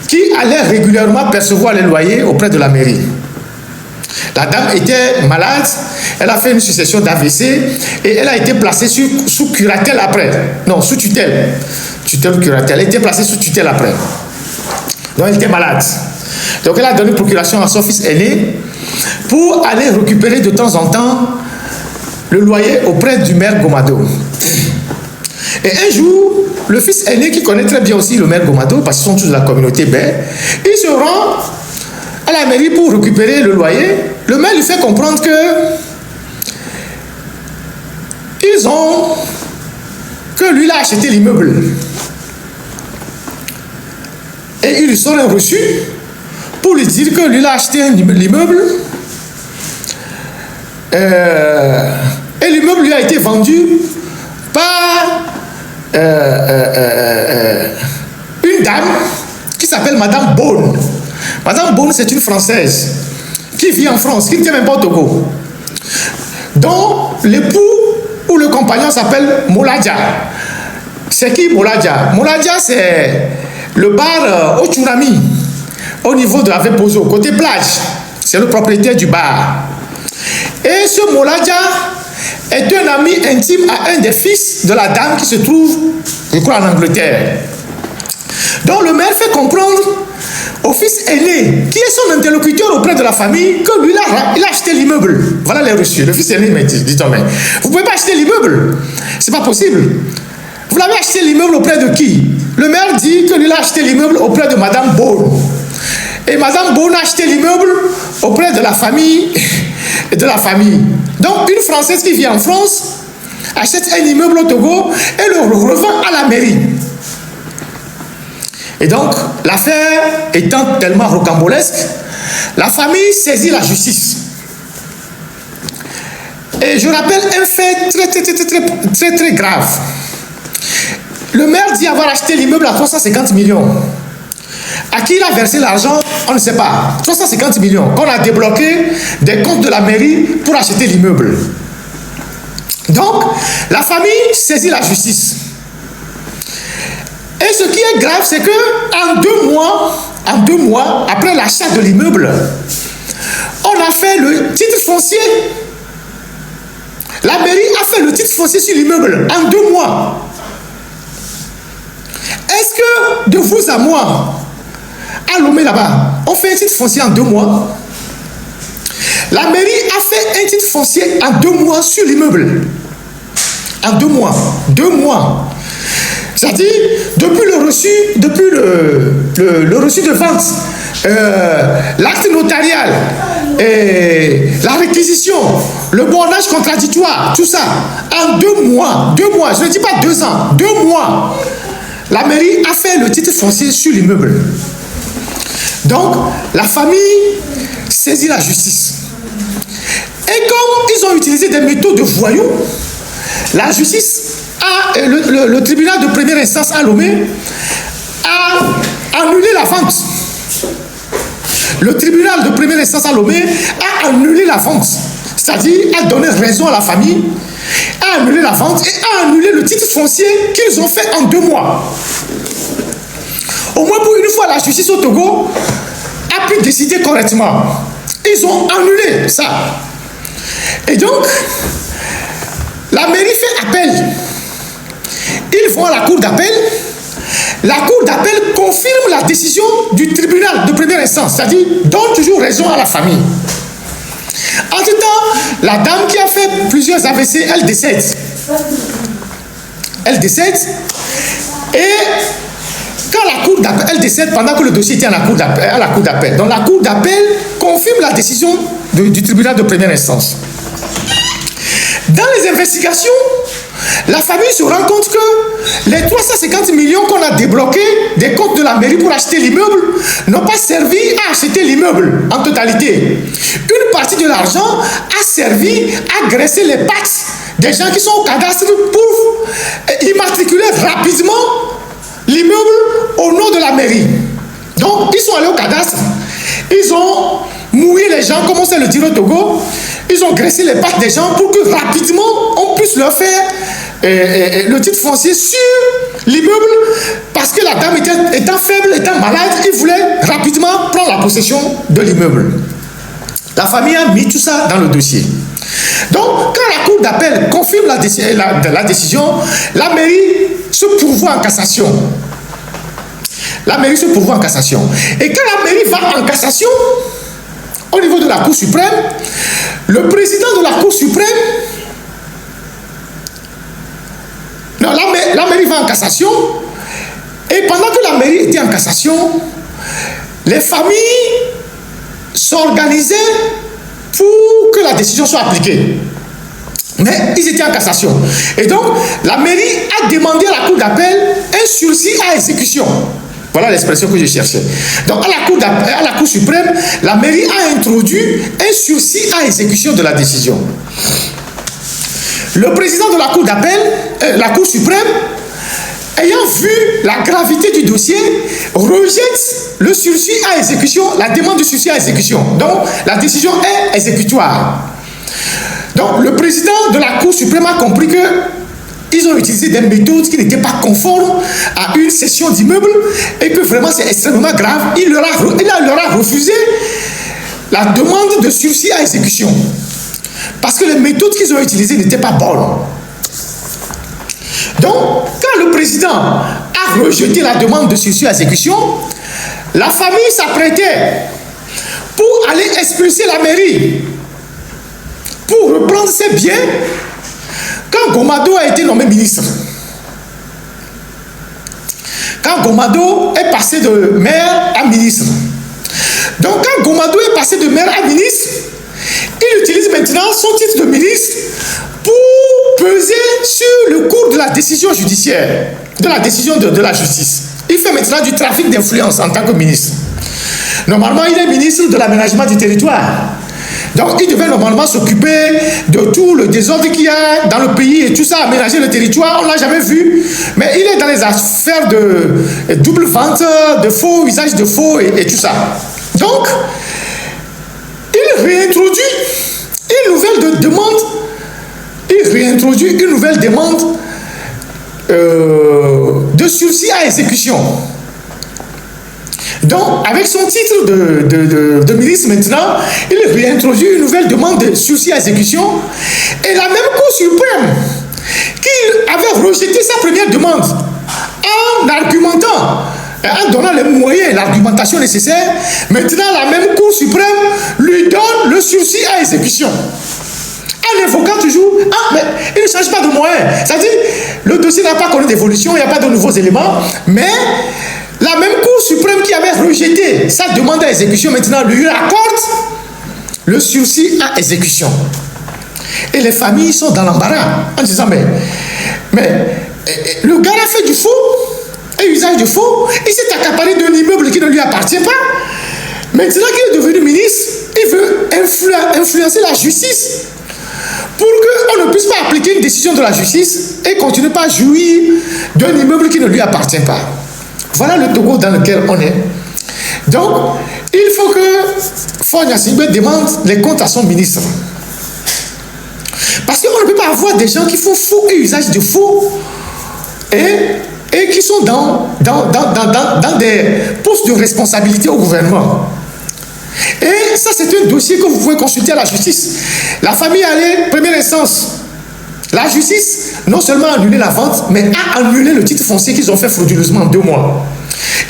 [SPEAKER 1] qui allait régulièrement percevoir les loyers auprès de la mairie. La dame était malade, elle a fait une succession d'AVC et elle a été placée sous curatelle après. Non, sous tutelle. Tutelle ou curatelle. Elle a été placée sous tutelle après. Donc elle était malade. Donc elle a donné une procuration à son fils aîné pour aller récupérer de temps en temps le loyer auprès du maire Gomado. Et un jour, le fils aîné, qui connaît très bien aussi le maire Gomado, parce qu'ils sont tous de la communauté Baie, il se rend à la mairie pour récupérer le loyer. Le maire lui fait comprendre que lui il a acheté l'immeuble. Et il lui sort un reçu pour lui dire que lui il a acheté l'immeuble. Et l'immeuble lui a été vendu par une dame qui s'appelle Madame Beaune. Madame Beaune, c'est une Française qui vit en France, qui ne vient même pas au Togo, dont l'époux ou le compagnon s'appelle Moladja. C'est qui Moladja? Moladja, c'est le bar au Tsunami, au niveau de la Vepozo, côté plage. C'est le propriétaire du bar. Et ce Moladja est un ami intime à un des fils de la dame qui se trouve, je crois, en Angleterre. Donc le maire fait comprendre au fils aîné, qui est son interlocuteur auprès de la famille, que lui, il a acheté l'immeuble. Voilà les reçus. Le fils aîné me dit, mais vous ne pouvez pas acheter l'immeuble. C'est pas possible. Vous l'avez acheté l'immeuble auprès de qui? Le maire dit que lui, il a acheté l'immeuble auprès de Madame Beaune. Et Madame Beaune a acheté l'immeuble auprès de la famille et de la famille. Donc, une Française qui vit en France achète un immeuble au Togo et le revend à la mairie. Et donc, l'affaire étant tellement rocambolesque, la famille saisit la justice. Et je rappelle un fait très grave. Le maire dit avoir acheté l'immeuble à 350 millions. À qui il a versé l'argent, on ne sait pas. 350 millions qu'on a débloqué des comptes de la mairie pour acheter l'immeuble. Donc, la famille saisit la justice. Et ce qui est grave, c'est que en deux mois, après l'achat de l'immeuble, on a fait le titre foncier. La mairie a fait le titre foncier sur l'immeuble en 2 mois. Est-ce que de vous à moi, à Lomé là-bas, on fait un titre foncier en 2 mois? La mairie a fait un titre foncier en 2 mois sur l'immeuble. En 2 mois. 2 mois. C'est-à-dire, depuis le reçu de vente, l'acte notarial, la réquisition, le bornage contradictoire, tout ça, en 2 mois, je ne dis pas 2 ans, 2 mois, la mairie a fait le titre foncier sur l'immeuble. Donc, la famille saisit la justice. Et comme ils ont utilisé des méthodes de voyous, la justice, le tribunal de première instance à Lomé a annulé la vente. Le tribunal de première instance à Lomé a annulé la vente. C'est-à-dire, a donné raison à la famille, a annulé la vente et a annulé le titre foncier qu'ils ont fait en 2 mois. Au moins pour une fois, la justice au Togo a pu décider correctement. Ils ont annulé ça. Et donc, la mairie fait appel. Ils vont à la cour d'appel. La cour d'appel confirme la décision du tribunal de première instance, c'est-à-dire donne toujours raison à la famille. Entre-temps, la dame qui a fait plusieurs AVC, elle décède. Elle décède et quand la cour d'appel, elle décède pendant que le dossier était à la cour d'appel. Donc la cour d'appel confirme la décision du tribunal de première instance. Dans les investigations, la famille se rend compte que les 350 millions qu'on a débloqués des comptes de la mairie pour acheter l'immeuble n'ont pas servi à acheter l'immeuble en totalité. Une partie de l'argent a servi à graisser les pattes des gens qui sont au cadastre pour immatriculer rapidement l'immeuble au nom de la mairie. Donc, ils sont allés au cadastre, ils ont mouillé les gens, comme on sait le dire au Togo, ils ont graissé les pattes des gens pour que rapidement on puisse leur faire le titre foncier sur l'immeuble, parce que la dame étant faible, étant malade, il voulait rapidement prendre la possession de l'immeuble. La famille a mis tout ça dans le dossier. Donc, quand la cour d'appel confirme la décision, la mairie se pourvoit en cassation. La mairie se pourvoit en cassation. Et quand la mairie va en cassation, au niveau de la Cour suprême, le président de la Cour suprême, non, la mairie va en cassation, et pendant que la mairie était en cassation, les familles s'organisaient pour que la décision soit appliquée. Mais ils étaient en cassation. Et donc, la mairie a demandé à la Cour d'appel un sursis à exécution. Voilà l'expression que je cherchais. Donc, à la Cour suprême, la mairie a introduit un sursis à exécution de la décision. Le président de la Cour d'appel, la Cour suprême, ayant vu la gravité du dossier, rejette le sursis à exécution, la demande de sursis à exécution. Donc, la décision est exécutoire. Donc, le président de la Cour suprême a compris que ils ont utilisé des méthodes qui n'étaient pas conformes à une cession d'immeuble et que vraiment c'est extrêmement grave. Il leur a refusé la demande de sursis à exécution. Parce que les méthodes qu'ils ont utilisées n'étaient pas bonnes. Donc, quand le président a rejeté la demande de sursis à exécution, la famille s'apprêtait pour aller expulser la mairie, pour reprendre ses biens, quand Gomado a été nommé ministre. Quand Gomado est passé de maire à ministre. Donc, quand Gomado est passé de maire à ministre, il utilise maintenant son titre de ministre pour peser sur le cours de la décision judiciaire, de la décision de la justice. Il fait maintenant du trafic d'influence en tant que ministre. Normalement, il est ministre de l'aménagement du territoire. Donc, il devait normalement s'occuper de tout le désordre qu'il y a dans le pays et tout ça, aménager le territoire, on ne l'a jamais vu. Mais il est dans les affaires de double vente, de faux, usage de faux et tout ça. Donc, il réintroduit une nouvelle demande. Il réintroduit une nouvelle demande de sursis à exécution. Donc, avec son titre de ministre maintenant, il réintroduit une nouvelle demande de sursis à exécution. Et la même Cour suprême, qui avait rejeté sa première demande, en argumentant, en donnant les moyens, l'argumentation nécessaire, maintenant la même Cour suprême lui donne le sursis à exécution. En évoquant toujours, mais il ne change pas de moyens. C'est-à-dire, le dossier n'a pas connu d'évolution, il n'y a pas de nouveaux éléments, mais la même Cour suprême qui avait rejeté sa demande à exécution maintenant lui accorde le sursis à exécution. Et les familles sont dans l'embarras en disant mais le gars a fait du faux et usage du faux, il s'est accaparé d'un immeuble qui ne lui appartient pas. Maintenant qu'il est devenu ministre, il veut influencer la justice pour qu'on ne puisse pas appliquer une décision de la justice et continuer pas à jouir d'un immeuble qui ne lui appartient pas. Voilà le Togo dans lequel on est. Donc, il faut que Faure Gnassingbé demande les comptes à son ministre. Parce qu'on ne peut pas avoir des gens qui font faux et usage de faux et qui sont dans des postes de responsabilité au gouvernement. Et ça, c'est un dossier que vous pouvez consulter à la justice. La famille allait, première instance. La justice, non seulement a annulé la vente, mais a annulé le titre foncier qu'ils ont fait frauduleusement en 2 mois.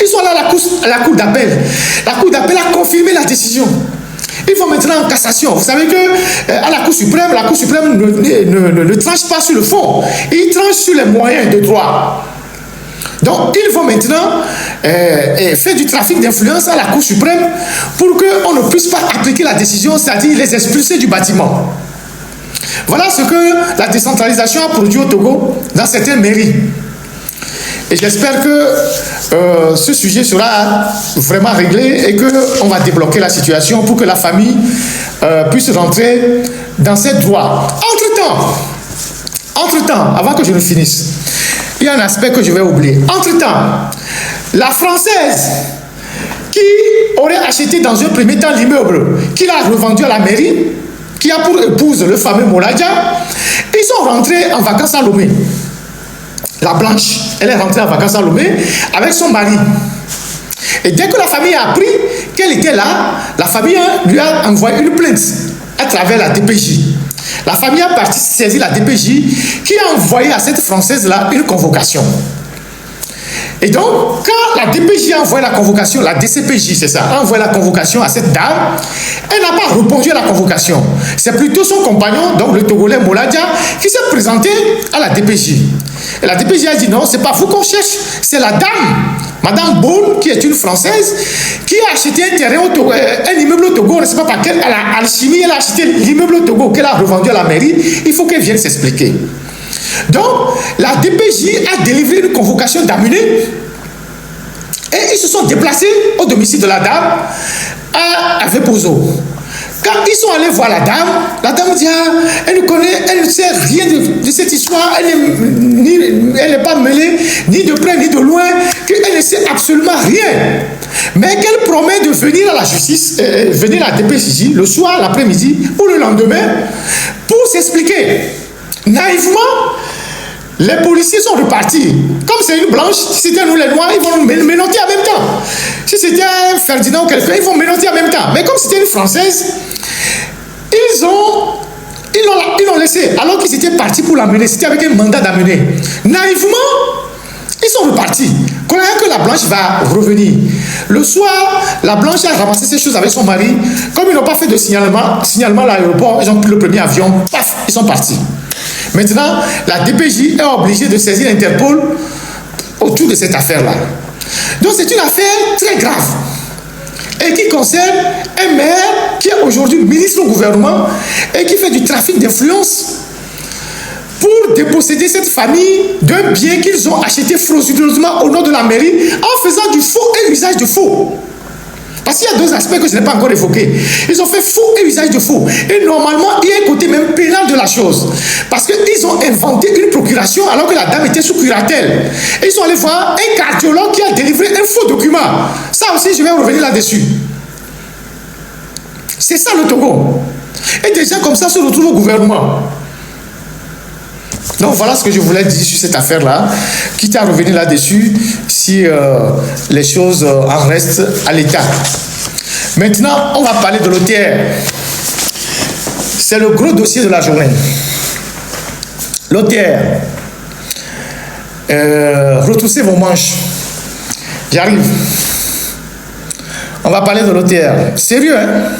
[SPEAKER 1] Ils sont allés à la cour d'appel. La cour d'appel a confirmé la décision. Ils vont maintenant en cassation. Vous savez que à la Cour suprême ne tranche pas sur le fond. Il tranche sur les moyens de droit. Donc, ils vont maintenant faire du trafic d'influence à la Cour suprême pour qu'on ne puisse pas appliquer la décision, c'est-à-dire les expulser du bâtiment. Voilà ce que la décentralisation a produit au Togo dans certaines mairies. Et j'espère que ce sujet sera vraiment réglé et qu'on va débloquer la situation pour que la famille puisse rentrer dans ses droits. Entre-temps, avant que je ne finisse, il y a un aspect que je vais oublier. Entre-temps, la Française qui aurait acheté dans un premier temps l'immeuble, qu'il a revendu à la mairie, qui a pour épouse le fameux Moladja, ils sont rentrés en vacances à Lomé. La Blanche, elle est rentrée en vacances à Lomé avec son mari. Et dès que la famille a appris qu'elle était là, la famille lui a envoyé une plainte à travers la DPJ. La famille a parti saisir la DPJ qui a envoyé à cette Française-là une convocation. Et donc, quand la DPJ a envoyé la convocation, la DCPJ, c'est ça, a envoyé la convocation à cette dame, elle n'a pas répondu à la convocation. C'est plutôt son compagnon, donc le Togolais Moladja, qui s'est présenté à la DPJ. Et la DPJ a dit non, c'est pas vous qu'on cherche, c'est la dame, Madame Beaune, qui est une Française, qui a acheté un terrain au Togo, un immeuble au Togo, on ne sait pas par quelle alchimie elle a acheté l'immeuble au Togo qu'elle a revendu à la mairie. Il faut qu'elle vienne s'expliquer. Donc, la DPJ a délivré une convocation d'amener et ils se sont déplacés au domicile de la dame à Vepozo. Quand ils sont allés voir la dame dit elle ne sait rien de cette histoire, elle n'est pas mêlée ni de près ni de loin, qu'elle ne sait absolument rien. Mais qu'elle promet de venir à la justice, venir à la DPJ le soir, l'après-midi ou le lendemain pour s'expliquer. Naïvement, les policiers sont repartis. Comme c'est une blanche, si c'était nous les noirs, ils vont nous ménoter en même temps. Si c'était un Ferdinand ou quelqu'un, ils vont ménoter en même temps. Mais comme c'était une Française, ils l'ont laissé. Alors qu'ils étaient partis pour l'amener, c'était avec un mandat d'amener. Naïvement, ils sont repartis. Croyant que la blanche va revenir. Le soir, la blanche a ramassé ses choses avec son mari. Comme ils n'ont pas fait de signalement à l'aéroport, ils ont pris le premier avion, paf, ils sont partis. Maintenant, la DPJ est obligée de saisir l'Interpol autour de cette affaire-là. Donc, c'est une affaire très grave et qui concerne un maire qui est aujourd'hui ministre au gouvernement et qui fait du trafic d'influence pour déposséder cette famille d'un bien qu'ils ont acheté frauduleusement au nom de la mairie en faisant du faux et usage de faux. Parce qu'il y a 2 aspects que je n'ai pas encore évoqués. Ils ont fait faux et usage de faux. Et normalement, il y a un côté même pénal de la chose. Parce qu'ils ont inventé une procuration alors que la dame était sous curatelle. Et ils sont allés voir un cardiologue qui a délivré un faux document. Ça aussi, je vais revenir là-dessus. C'est ça le Togo. Et des gens comme ça se retrouvent au gouvernement. Donc voilà ce que je voulais dire sur cette affaire-là, quitte à revenir là-dessus si les choses en restent à l'état. Maintenant, on va parler de l'OTR. C'est le gros dossier de la journée. L'OTR. Retroussez vos manches. J'arrive. On va parler de l'OTR. Sérieux, hein?